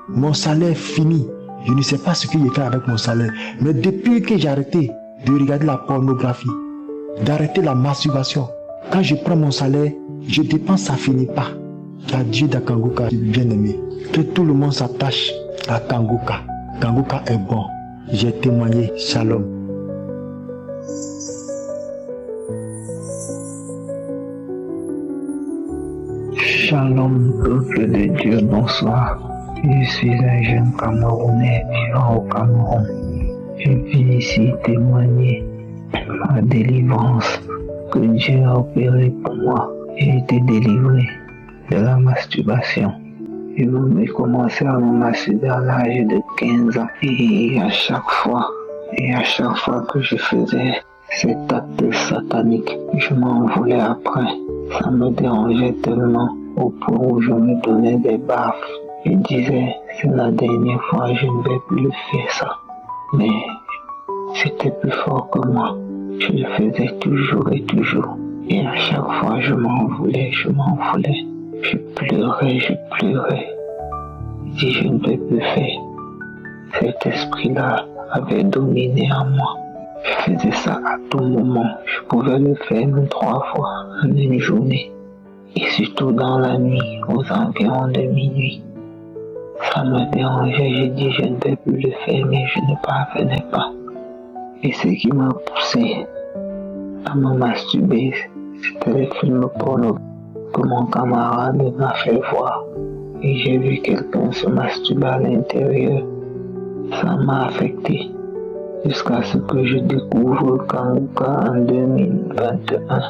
mon salaire fini. Je ne sais pas ce que j'ai fait avec mon salaire. Mais depuis que j'ai arrêté de regarder la pornographie, d'arrêter la masturbation, quand je prends mon salaire, je dépense, ça finit pas. Il y a Dieu dans Kanguka, bien aimé. Que tout le monde s'attache à Kanguka. Kanguka est bon. J'ai témoigné. Shalom. Shalom, peuple de Dieu, bonsoir. Je suis un jeune Camerounais vivant au Cameroun. Je viens ici témoigner ma délivrance que Dieu a opérée pour moi. J'ai été délivré de la masturbation. J'ai commencé à me masturber à l'âge de 15 ans. Et à chaque fois que je faisais cet acte satanique, je m'en voulais après. Ça me dérangeait tellement au point où je me donnais des baffes. Je disais, c'est la dernière fois, je ne vais plus faire ça. Mais c'était plus fort que moi. Je le faisais toujours et toujours. Et à chaque fois, je m'en voulais. Je pleurais. Je dis, je ne peux plus faire. Cet esprit-là avait dominé en moi. Je faisais ça à tout moment. Je pouvais le faire même 3 fois en une journée. Et surtout dans la nuit, aux environs de minuit. Ça me dérangeait, j'ai dit je ne peux plus le faire, mais je ne parvenais pas. Et ce qui m'a poussé à me masturber. C'était les films porno que mon camarade m'a fait voir. Et j'ai vu quelqu'un se masturber à l'intérieur. Ça m'a affecté. Jusqu'à ce que je découvre Kanguka en 2021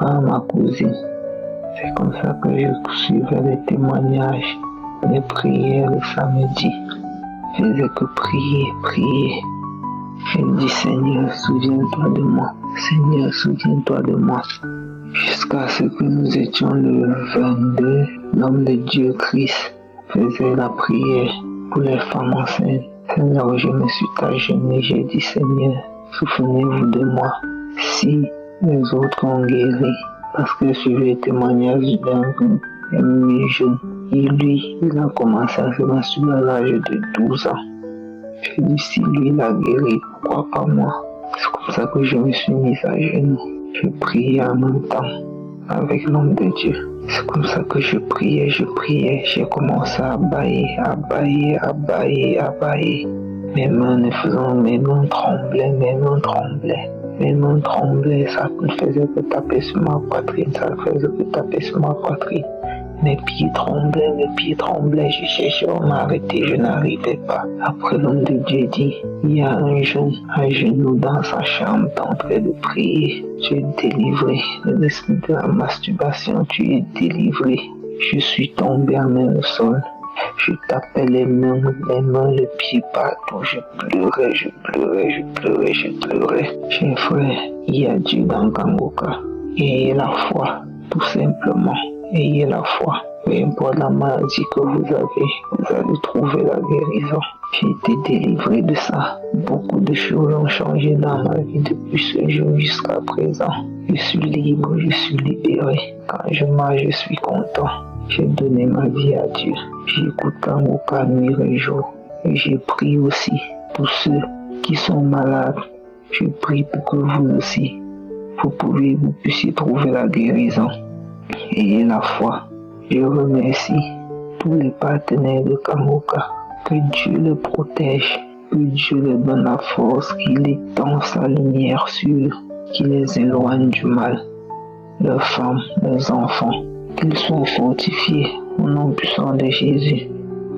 à ma cousine. C'est comme ça que je suivais les témoignages, les prières le samedi. Je faisais que prier. Je dis Seigneur, souviens-toi de moi. Seigneur, souviens-toi de moi. Jusqu'à ce que nous étions le 22, l'homme de Dieu Christ faisait la prière pour les femmes enceintes. Seigneur, je me suis agenouillé, j'ai dit Seigneur, souvenez-vous de moi. Si les autres ont guéri, parce que je suivais le témoignage d'un jeune, et lui, il a commencé à se masturber à l'âge de 12 ans. J'ai dit si lui il a guéri, pourquoi pas moi? C'est comme ça que je me suis mis à genoux. Je priais en même temps avec l'homme de Dieu. C'est comme ça que je priais. J'ai commencé à bailler. Mes mains tremblaient. Ça ne faisait que taper sur ma poitrine. Mes pieds tremblaient. Je cherchais à m'arrêter, je n'arrivais pas. Après, l'homme de Dieu dit, il y a un jeune à genoux dans sa chambre, en train de prier. Tu es délivré. De l'esprit de la masturbation, tu es délivré. Je suis tombé à main au sol. Je tapais les mains, le pied partout. Je pleurais. J'ai un frère, il y a Dieu dans Kanguka. Ayez la foi, tout simplement. Ayez la foi. Peu importe la maladie que vous allez trouver la guérison. J'ai été délivré de ça. Beaucoup de choses ont changé dans ma vie depuis ce jour jusqu'à présent. Je suis libre, je suis libéré. Quand je marche, je suis content. J'ai donné ma vie à Dieu. J'écoute Kanguka nuit et jour. Et j'ai prié aussi pour ceux qui sont malades. Je prie pour que vous aussi, vous puissiez trouver la guérison. Ayez la foi. Je remercie tous les partenaires de Kanguka. Que Dieu les protège. Que Dieu les donne la force. Qu'il étend sa lumière sur eux. Qu'il les éloigne du mal. Leurs femmes, leurs enfants. Qu'ils soient fortifiés au nom puissant de Jésus.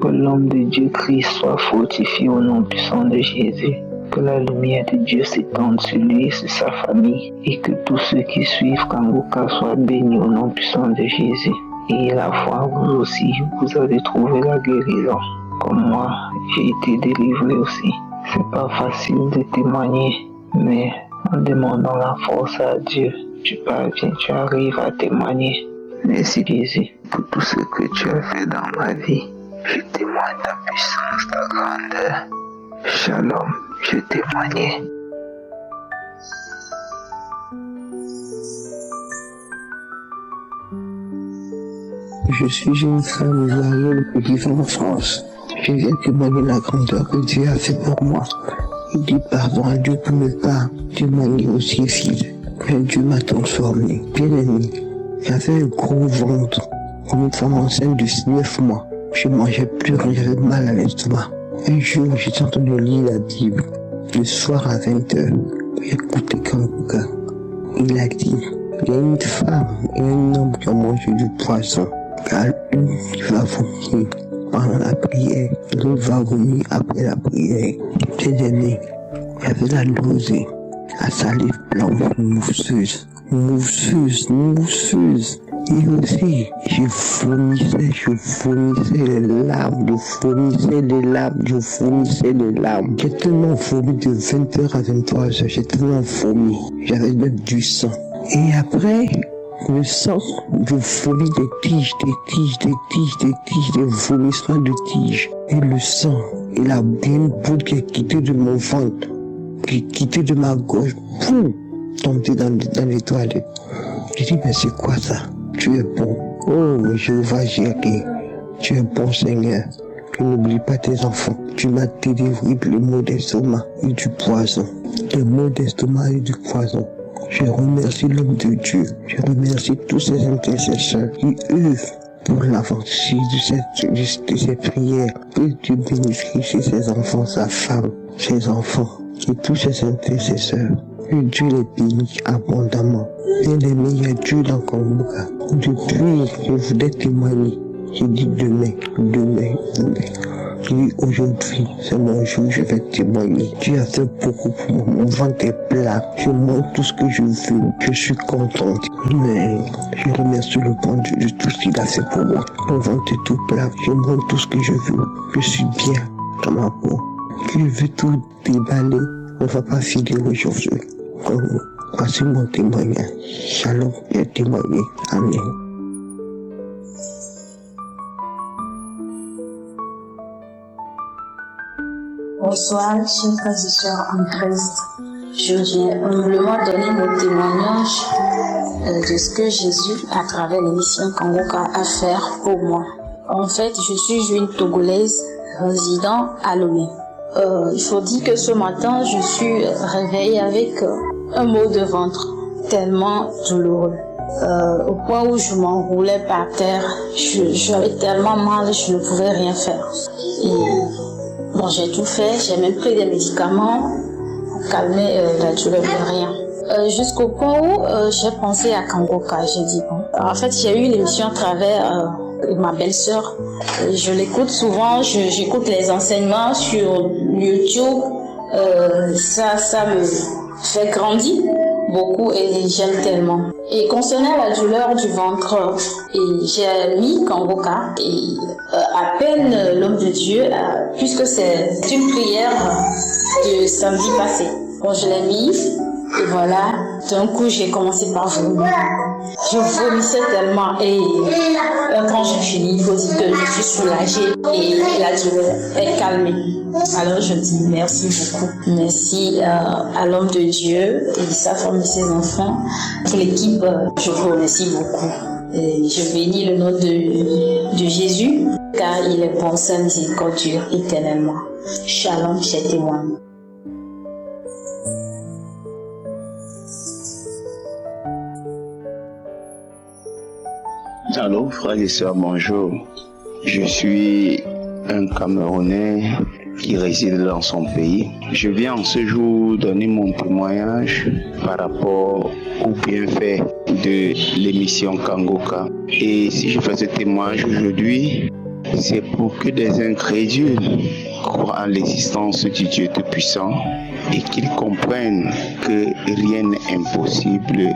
Que l'homme de Dieu Christ soit fortifié au nom puissant de Jésus. Que la lumière de Dieu s'étende sur lui et sur sa famille. Et que tous ceux qui suivent Kanguka soient bénis au nom puissant de Jésus. Et la foi, vous aussi, vous allez trouver la guérison. Comme moi, j'ai été délivré aussi. C'est pas facile de témoigner, mais en demandant la force à Dieu, tu parviens, tu arrives à témoigner. Merci Jésus pour tout ce que tu as fait dans ma vie. Je témoigne ta puissance, ta grandeur. Shalom, je témoignais. Je suis une femme ivoirienne qui vit en France. Je viens témoigner la grandeur que Dieu a fait pour moi. Il dit pardon à Dieu pour ne pas témoigner aussi fidèle. Mais Dieu m'a transformé. Bien aimé, j'avais un gros ventre, comme une femme enceinte de 9 mois. Je mangeais plus rien, j'avais mal à l'estomac. Un jour, j'étais en train de lire la Bible. Le soir à 20h, j'écoutais Kanguka. Il a dit, il y a une femme et un homme qui ont mangé du poisson. Car une qui va vomir pendant la prière, l'autre va vomir après la prière. Bien aimé, j'avais la nausée, la salive blanche, mousseuse. Et aussi, je vomissais les larmes. J'ai tellement vomi de 20h à 23h, j'ai tellement vomi. J'avais même du sang. Et après, le sang, je vomis des tiges, des vomissements de tiges. Et le sang, il a une boule qui est quittée de mon ventre, qui est quittée de ma gorge, boum, tombée dans les toilettes. J'ai dit, mais c'est quoi ça? Tu es bon. Oh, Jéhovah Jireh, tu es bon Seigneur. Tu n'oublies pas tes enfants. Tu m'as délivré de maux d'estomac et du poison. De maux d'estomac et du poison. Je remercie l'homme de Dieu. Je remercie tous ces intercesseurs qui œuvrent pour l'avancée de ces prières. Que Dieu bénisse ses enfants, sa femme, ses enfants et tous ces intercesseurs. que Dieu les bénisse abondamment. Bien-aimé, il y a Dieu dans Kanguka. Depuis, je voulais témoigner. J'ai dit demain. J'ai dit aujourd'hui, c'est mon jour, je vais témoigner. Dieu a fait beaucoup pour moi. Mon ventre est plat. Je montre tout ce que je veux. Je suis contente. Mais je remercie le bon Dieu de tout ce qu'il a fait pour moi. Mon ventre est tout plat. Je montre tout ce que je veux. Je suis bien dans ma peau. Je veux tout déballer. On ne va pas filer aujourd'hui. Voici mon témoignage. Shalom, j'ai témoigné. Amen. Bonsoir, chers frères et sœurs en Christ. Je viens humblement donner mon témoignage de ce que Jésus, à travers l'émission Kanguka, a fait pour moi. En fait, je suis une Togolaise résidant à Lomé. Il faut dire que ce matin, je suis réveillée avec un mot de ventre tellement douloureux. Au point où je m'enroulais par terre, j'avais tellement mal, je ne pouvais rien faire. Et bon, j'ai tout fait, j'ai même pris des médicaments pour calmer la douleur de rien. Jusqu'au point où j'ai pensé à Kanguka, j'ai dit bon. En fait, j'ai eu l'émission à travers ma belle-sœur. Je l'écoute souvent, j'écoute les enseignements sur YouTube. Ça me fait grandir beaucoup et j'aime tellement. Et concernant la douleur du ventre, j'ai mis Kanguka et à peine l'homme de Dieu, puisque c'est une prière de samedi passé. Bon, je l'ai mis et voilà, d'un coup j'ai commencé par vomir. Je vomissais tellement et quand j'ai fini, il faut dire que je suis soulagée et la douleur est calmée. Alors je dis merci beaucoup. Merci à l'homme de Dieu et sa femme et ses enfants. Pour l'équipe, je vous remercie beaucoup. Et je bénis le nom de Jésus car il est bon, sa miséricorde dure éternellement. Shalom, chers témoins. Allô, frères et sœurs, bonjour. Je suis un Camerounais qui réside dans son pays. Je viens en ce jour donner mon témoignage par rapport au bienfait de l'émission Kanguka. Et si je fais ce témoignage aujourd'hui, c'est pour que des incrédules croient en l'existence du Dieu Tout-Puissant et qu'ils comprennent que rien n'est impossible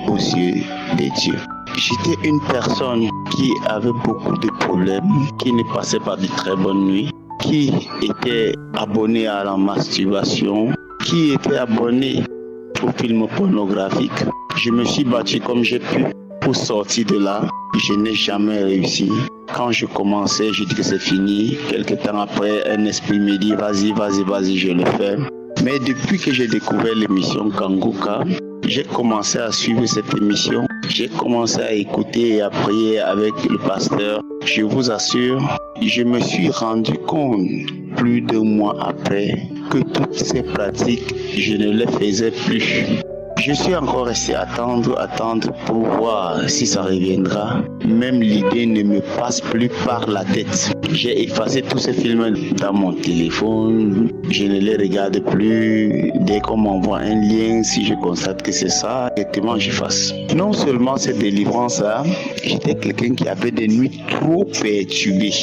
aux yeux des dieux. J'étais une personne qui avait beaucoup de problèmes, qui ne passait pas de très bonnes nuits, qui était abonnée à la masturbation, qui était abonnée aux films pornographiques. Je me suis battu comme j'ai pu pour sortir de là. Je n'ai jamais réussi. Quand je commençais, je dis que c'est fini. Quelque temps après, un esprit me dit vas-y, je le fais. Mais depuis que j'ai découvert l'émission Kanguka, j'ai commencé à suivre cette émission. J'ai commencé à écouter et à prier avec le pasteur. Je vous assure, je me suis rendu compte plus de mois après que toutes ces pratiques, je ne les faisais plus. Je suis encore resté attendre pour voir si ça reviendra. Même l'idée ne me passe plus par la tête. J'ai effacé tous ces films dans mon téléphone. Je ne les regarde plus. Dès qu'on m'envoie un lien, si je constate que c'est ça, directement j'efface. Non seulement cette délivrance-là, j'étais quelqu'un qui avait des nuits trop perturbées.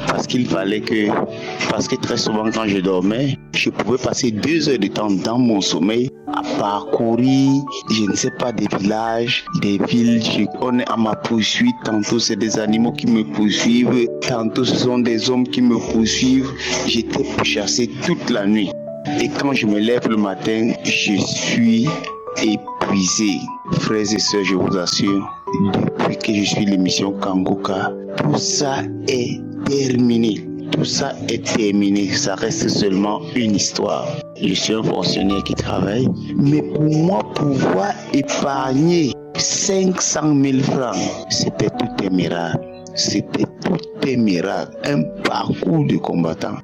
Parce que très souvent quand je dormais, je pouvais passer 2 heures de temps dans mon sommeil à parcourir, je ne sais pas, des villages, des villes. On est à ma poursuite. Tantôt c'est des animaux qui me poursuivent, tantôt ce sont des hommes qui me poursuivent. J'étais pourchassé toute la nuit. Et quand je me lève le matin, je suis épuisé. Frères et sœurs, je vous assure, depuis que je suis l'émission Kanguka, tout ça est terminé. Tout ça est terminé, ça reste seulement une histoire. Je suis un fonctionnaire qui travaille, mais pour moi, pouvoir épargner 500 000 francs, c'était tout un miracle. C'était tout un miracle, un parcours de combattant.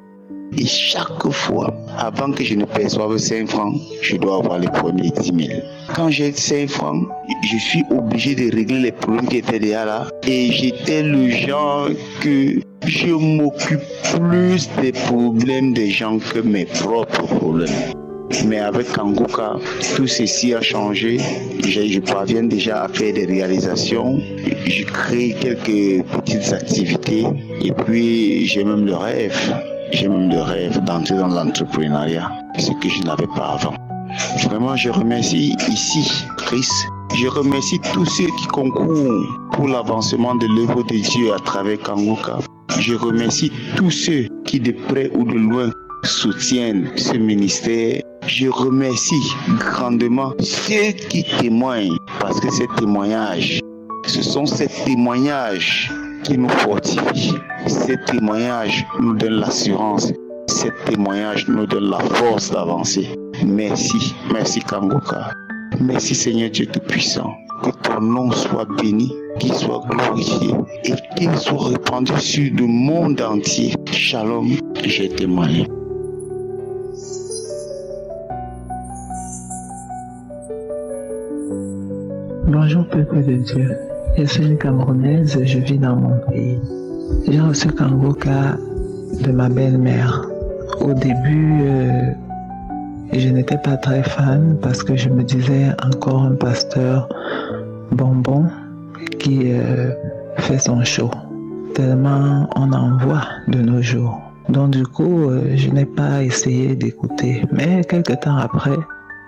Et chaque fois, avant que je ne perçoive 5 francs, je dois avoir les premiers 10 000. Quand j'ai 5 francs, je suis obligé de régler les problèmes qui étaient déjà là. Et j'étais le genre que je m'occupe plus des problèmes des gens que mes propres problèmes. Mais avec Kanguka, tout ceci a changé. Je parviens déjà à faire des réalisations. Je crée quelques petites activités. Et puis, j'ai même le rêve. J'ai même le rêve d'entrer dans l'entrepreneuriat, ce que je n'avais pas avant. Vraiment, je remercie ici Christ. Je remercie tous ceux qui concourent pour l'avancement de l'œuvre de Dieu à travers Kanguka. Je remercie tous ceux qui de près ou de loin soutiennent ce ministère. Je remercie grandement ceux qui témoignent, parce que ces témoignages, ce sont ces témoignages qui nous fortifient. Ces témoignages nous donnent l'assurance. Ces témoignages nous donnent la force d'avancer. Merci, merci Kanguka. Merci Seigneur Dieu Tout-Puissant. Que ton nom soit béni, qu'il soit glorifié et qu'il soit répandu sur le monde entier. Shalom, j'ai témoigné. Bonjour peuple de Dieu. Je suis une Camerounaise, je vis dans mon pays. J'ai reçu Kanguka de ma belle-mère. Au début, je n'étais pas très fan parce que je me disais encore un pasteur bonbon qui fait son show. Tellement on en voit de nos jours. Donc du coup, je n'ai pas essayé d'écouter. Mais quelques temps après,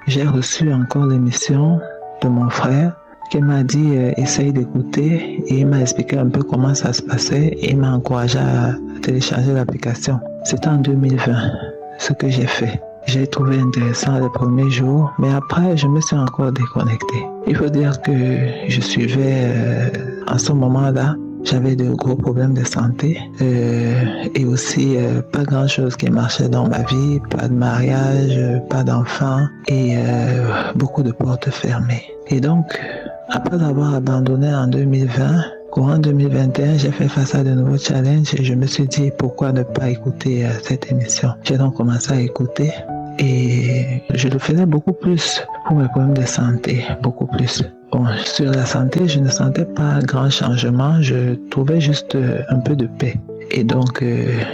j'ai reçu encore l'émission de mon frère qui m'a dit essaye d'écouter et il m'a expliqué un peu comment ça se passait et il m'a encouragé à télécharger l'application. C'était en 2020 ce que j'ai fait. J'ai trouvé intéressant les premiers jours, mais après je me suis encore déconnecté. Il faut dire que je suivais en ce moment-là, j'avais de gros problèmes de santé et aussi pas grand-chose qui marchait dans ma vie, pas de mariage, pas d'enfants et beaucoup de portes fermées. Et donc, après avoir abandonné en 2020, courant 2021, j'ai fait face à de nouveaux challenges et je me suis dit pourquoi ne pas écouter cette émission. J'ai donc commencé à écouter et je le faisais beaucoup plus pour mes problèmes de santé, beaucoup plus. Bon, sur la santé, je ne sentais pas grand changement, je trouvais juste un peu de paix. Et donc,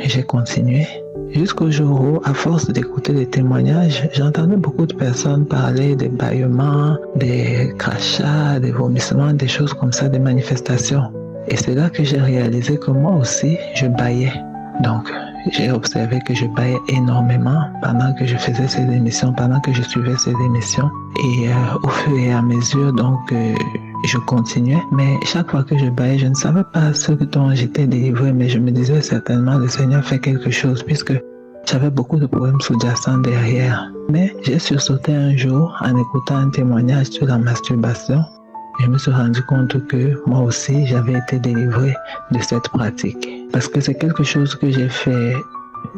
j'ai continué. Jusqu'au jour où, à force d'écouter les témoignages, j'entendais beaucoup de personnes parler des bâillements, des crachats, des vomissements, des choses comme ça, des manifestations. Et c'est là que j'ai réalisé que moi aussi, je bâillais. Donc, j'ai observé que je bâillais énormément pendant que je faisais ces émissions, pendant que je suivais ces émissions. Et au fur et à mesure, donc, je continuais. Mais chaque fois que je bâillais, je ne savais pas ce dont j'étais délivré, mais je me disais certainement le Seigneur fait quelque chose puisque j'avais beaucoup de problèmes sous-jacents derrière. Mais j'ai sursauté un jour en écoutant un témoignage sur la masturbation. Je me suis rendu compte que moi aussi, j'avais été délivré de cette pratique. Parce que c'est quelque chose que j'ai fait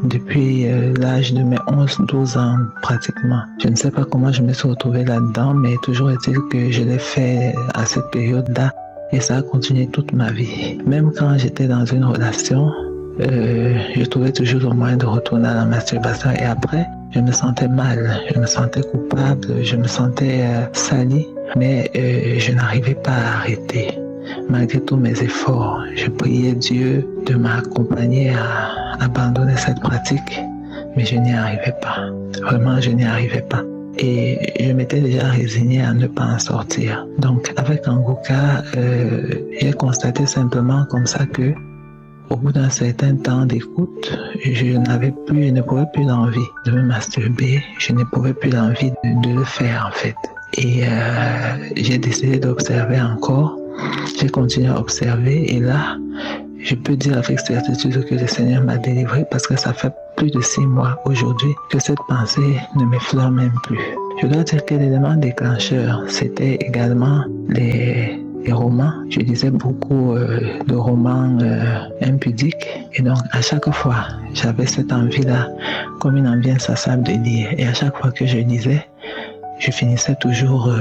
depuis l'âge de mes 11-12 ans pratiquement. Je ne sais pas comment je me suis retrouvé là-dedans, mais toujours est-il que je l'ai fait à cette période-là et ça a continué toute ma vie. Même quand j'étais dans une relation, je trouvais toujours le moyen de retourner à la masturbation et après, je me sentais mal, je me sentais coupable, je me sentais sali, mais je n'arrivais pas à arrêter. Malgré tous mes efforts, je priais Dieu de m'accompagner à abandonner cette pratique, mais je n'y arrivais pas. Vraiment, je n'y arrivais pas. Et je m'étais déjà résigné à ne pas en sortir. Donc, avec Kanguka, j'ai constaté simplement comme ça que, au bout d'un certain temps d'écoute, je ne pouvais plus l'envie de me masturber, je ne pouvais plus l'envie de le faire en fait. Et j'ai décidé d'observer encore. J'ai continué à observer et là, je peux dire avec certitude que le Seigneur m'a délivré parce que ça fait plus de 6 mois aujourd'hui que cette pensée ne m'effleure même plus. Je dois dire que l'élément déclencheur, c'était également les romans. Je lisais beaucoup de romans impudiques et donc à chaque fois, j'avais cette envie-là, comme une envie insatiable de lire. Et à chaque fois que je lisais, je finissais toujours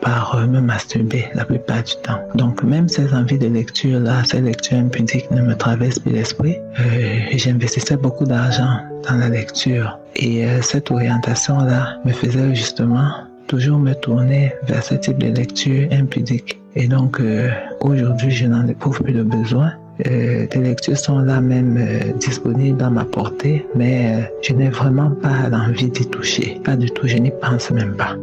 par me masturber la plupart du temps. Donc même ces envies de lecture-là, ces lectures impudiques ne me traversent plus l'esprit. J'investissais beaucoup d'argent dans la lecture et cette orientation-là me faisait justement toujours me tourner vers ce type de lecture impudique. Et donc aujourd'hui, je n'en éprouve plus le besoin. Des lectures sont là même disponibles à ma portée, mais je n'ai vraiment pas l'envie d'y toucher. Pas du tout, je n'y pense même pas.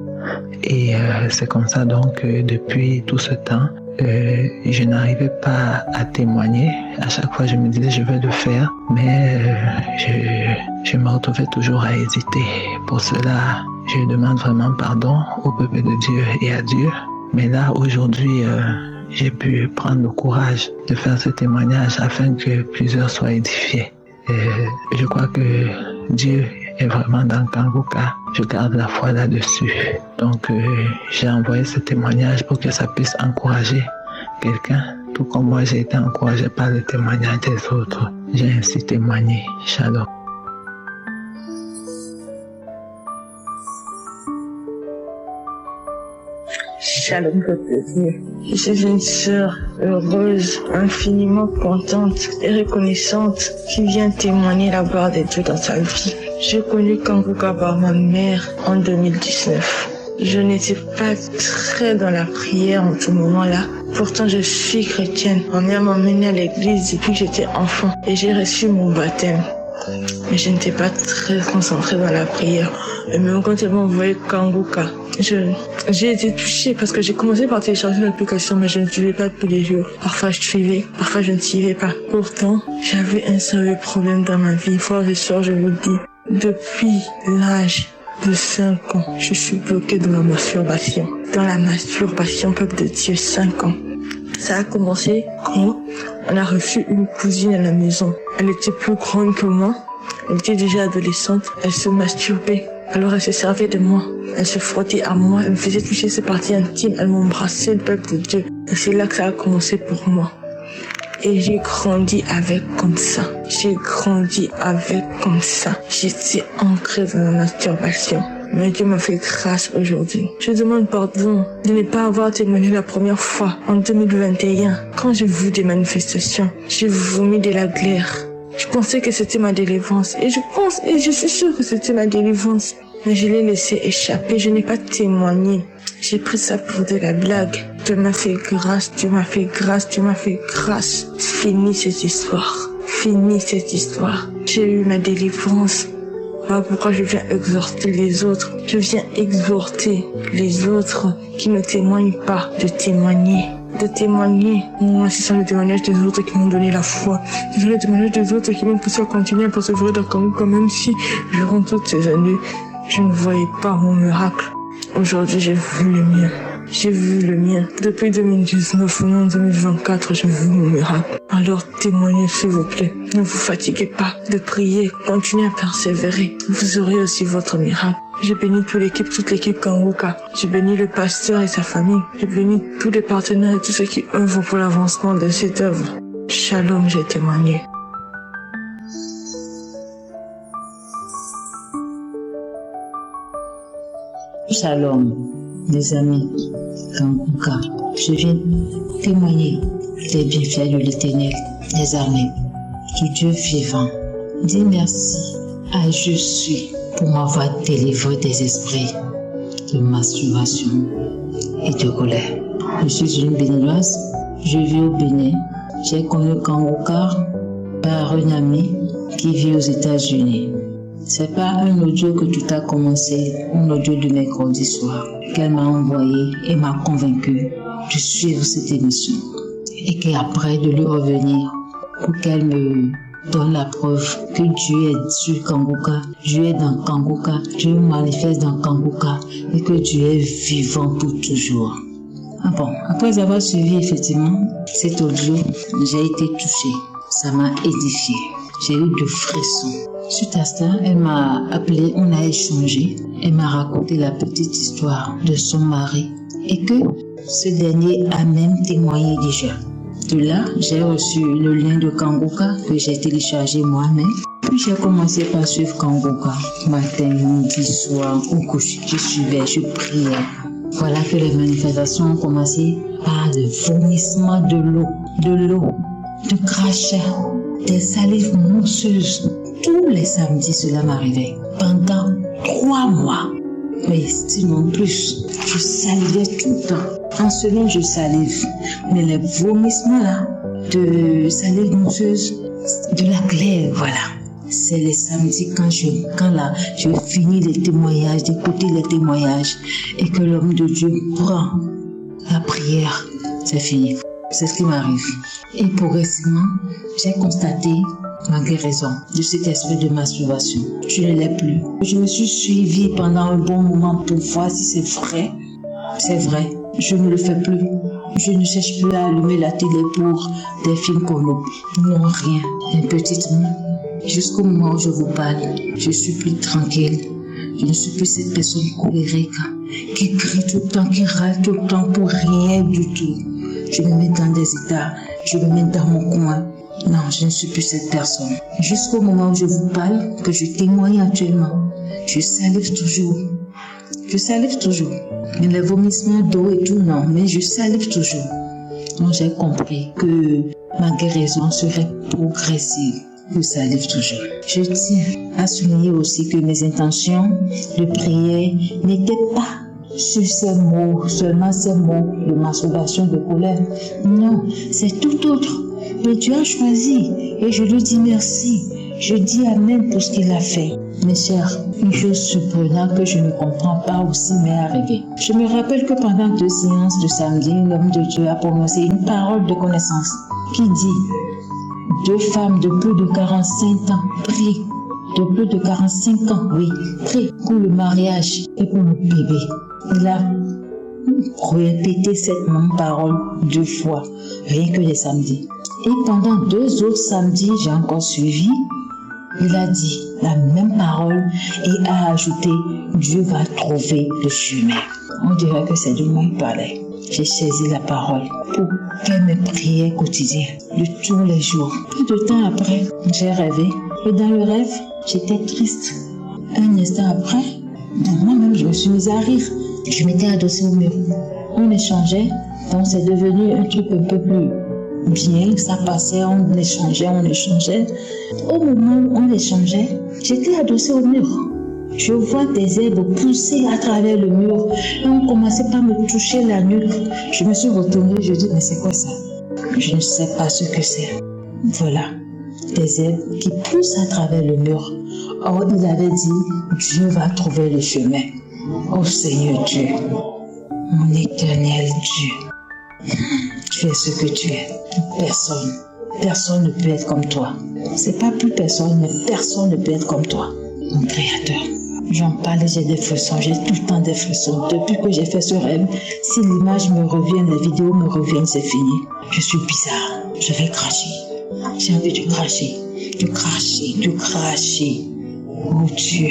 Et c'est comme ça donc depuis tout ce temps, je n'arrivais pas à témoigner. À chaque fois, je me disais je vais le faire, mais je me retrouvais toujours à hésiter. Pour cela, je demande vraiment pardon au peuple de Dieu et à Dieu. Mais là, aujourd'hui, j'ai pu prendre le courage de faire ce témoignage afin que plusieurs soient édifiés. Je crois que Dieu est vraiment dans Kanguka. Je garde la foi là-dessus. Donc, j'ai envoyé ce témoignage pour que ça puisse encourager quelqu'un. Tout comme moi, j'ai été encouragé par le témoignage des autres. J'ai ainsi témoigné. Shalom. Shalom, peuple de Dieu. Je suis une sœur heureuse, infiniment contente et reconnaissante qui vient témoigner la gloire de Dieu dans sa vie. J'ai connu Kanguka par ma mère en 2019. Je n'étais pas très dans la prière en ce moment-là. Pourtant, je suis chrétienne. Ma mère m'a emmenée à l'église depuis que j'étais enfant et j'ai reçu mon baptême. Mais je n'étais pas très concentrée dans la prière. Et même quand elle m'a envoyé Kanguka, j'ai été touchée parce que j'ai commencé par télécharger l'application, mais je ne suivais pas tous les jours. Parfois je suivais, parfois je ne suivais pas. Pourtant, j'avais un sérieux problème dans ma vie. Frères et sœurs, je vous dis, depuis l'âge de 5 ans, je suis bloquée dans la masturbation. Dans la masturbation, peuple de Dieu, 5 ans. Ça a commencé quand on a reçu une cousine à la maison. Elle était plus grande que moi. Elle était déjà adolescente. Elle se masturbait. Alors elle se servait de moi. Elle se frottait à moi. Elle me faisait toucher ses parties intimes. Elle m'embrassait, le peuple de Dieu. Et c'est là que ça a commencé pour moi. Et j'ai grandi avec comme ça. J'ai grandi avec comme ça. J'étais ancrée dans la masturbation. Mais Dieu m'a fait grâce aujourd'hui. Je demande pardon de ne pas avoir témoigné la première fois en 2021. Quand j'ai vu des manifestations, j'ai vomi de la glaire. Je pensais que c'était ma délivrance. Et je suis sûre que c'était ma délivrance. Mais je l'ai laissé échapper. Je n'ai pas témoigné. J'ai pris ça pour de la blague. Dieu m'a fait grâce, Dieu m'a fait grâce, Dieu m'a fait grâce. Fini cette histoire. Fini cette histoire. J'ai eu ma délivrance. Voilà pourquoi je viens exhorter les autres. Je viens exhorter les autres qui ne témoignent pas de témoigner. De témoigner. Moi, ce sont les témoignages des autres qui m'ont donné la foi. Ce sont les témoignages des autres qui m'ont poussé à continuer à persévérer dans Kanguka, même si, durant toutes ces années, je ne voyais pas mon miracle. Aujourd'hui, j'ai vu le mien. J'ai vu le mien. Depuis 2019, en 2024, j'ai vu mon miracle. Alors témoignez s'il vous plaît. Ne vous fatiguez pas de prier. Continuez à persévérer. Vous aurez aussi votre miracle. J'ai béni toute l'équipe Kanguka. J'ai béni le pasteur et sa famille. J'ai béni tous les partenaires et tous ceux qui œuvrent pour l'avancement de cette œuvre. Shalom, j'ai témoigné. Shalom, mes amis, Kanguka. Je viens témoigner des bienfaits de l'Éternel des armées, du Dieu vivant. Dis merci à Je suis pour m'avoir délivré des esprits de masturbation et de colère. Je suis une béninoise, je vis au Bénin. J'ai connu Kanguka par un ami qui vit aux États-Unis. C'est par un audio que tout a commencé, un audio de mercredi soir, qu'elle m'a envoyé et m'a convaincu de suivre cette émission. Et qu'après de lui revenir pour qu'elle me donne la preuve que Dieu est sur Kanguka, Dieu est dans Kanguka, Dieu manifeste dans Kanguka et que Dieu est vivant pour toujours. Ah bon, après avoir suivi effectivement cet audio, j'ai été touchée, ça m'a édifiée, j'ai eu de frissons. Suite à cela, elle m'a appelé, on a échangé. Elle m'a raconté la petite histoire de son mari et que ce dernier a même témoigné déjà. De là, j'ai reçu le lien de Kanguka que j'ai téléchargé moi-même. Puis j'ai commencé par suivre Kanguka. Matin, midi, soir, au coucher, je suivais, je priais. Voilà que les manifestations ont commencé par le vomissement de l'eau, de crachat, des salives mousseuses. Tous les samedis, cela m'arrivait. Pendant 3 mois. Mais sinon plus. Je salivais tout le temps. En ce moment, je salive. Mais les vomissements là, de salée douceuse, de la glaire, voilà. C'est les samedis quand je finis les témoignages, d'écouter les témoignages et que l'homme de Dieu prend la prière, c'est fini. C'est ce qui m'arrive. Et progressivement, j'ai constaté ma guérison de cet esprit de masturbation. Je ne l'ai plus. Je me suis suivie pendant un bon moment pour voir si c'est vrai. C'est vrai, je ne le fais plus. Je ne cherche plus à allumer la télé pour des films porno. Non, rien. Un petit moment. Jusqu'au moment où je vous parle, je suis plus tranquille. Je ne suis plus cette personne colérique qui crie tout le temps, qui râle tout le temps pour rien du tout. Je me mets dans des états, je me mets dans mon coin. Non, je ne suis plus cette personne. Jusqu'au moment où je vous parle, que je témoigne actuellement, je salive toujours. Je salive toujours. Mais les vomissements d'eau et tout, non, mais je salive toujours. Donc j'ai compris que ma guérison serait progressive. Je salive toujours. Je tiens à souligner aussi que mes intentions de prière n'étaient pas sur ces mots, seulement ces mots de masturbation, de colère. Non, c'est tout autre. Mais Dieu a choisi et je lui dis merci. Je dis Amen pour ce qu'il a fait. Mes chers, une chose surprenante que je ne comprends pas aussi m'est arrivée. Je me rappelle que pendant 2 séances de samedi, l'homme de Dieu a prononcé une parole de connaissance qui dit 2 femmes de plus de 45 ans prient. De plus de 45 ans, oui, prient pour le mariage et pour le bébé. Il a répété cette même parole 2 fois, rien que les samedis. Et pendant 2 autres samedis, j'ai encore suivi. Il a dit la même parole et a ajouté Dieu va trouver le chemin. On dirait que c'est de moi qu'il parlait. J'ai saisi la parole pour faire mes prières quotidiennes de tous les jours. Peu de temps après, j'ai rêvé. Et dans le rêve, j'étais triste. Un instant après, moi-même, je me suis mise à rire. Je m'étais adossée au mur. On échangeait, donc c'est devenu un truc un peu plus bien. Ça passait, on échangeait. Au moment où on échangeait, j'étais adossée au mur. Je vois des herbes pousser à travers le mur et on commençait par me toucher la nuque. Je me suis retournée, je dis mais c'est quoi ça? Je ne sais pas ce que c'est. Voilà, des herbes qui poussent à travers le mur. Or il avait dit Dieu va trouver le chemin. Oh Seigneur Dieu, mon éternel Dieu, tu es ce que tu es. Personne ne peut être comme toi. C'est pas plus personne, mais personne ne peut être comme toi, mon Créateur. J'en parle et j'ai des frissons, j'ai tout le temps des frissons. Depuis que j'ai fait ce rêve, si l'image me revient, les vidéos me reviennent, c'est fini. Je suis bizarre, je vais cracher. J'ai envie de cracher. Oh Dieu,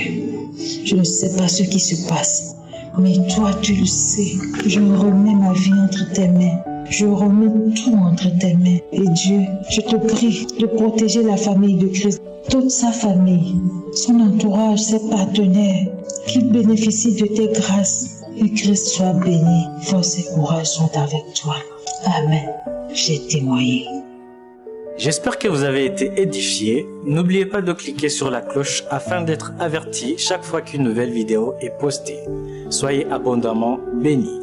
je ne sais pas ce qui se passe, mais toi tu le sais. Je remets ma vie entre tes mains. Je remets tout entre tes mains. Et Dieu, je te prie de protéger la famille de Christ, toute sa famille, son entourage, ses partenaires, qu'ils bénéficient de tes grâces. Et Christ soit béni. Force et courage sont avec toi. Amen. J'ai témoigné. J'espère que vous avez été édifiés. N'oubliez pas de cliquer sur la cloche afin d'être averti chaque fois qu'une nouvelle vidéo est postée. Soyez abondamment bénis.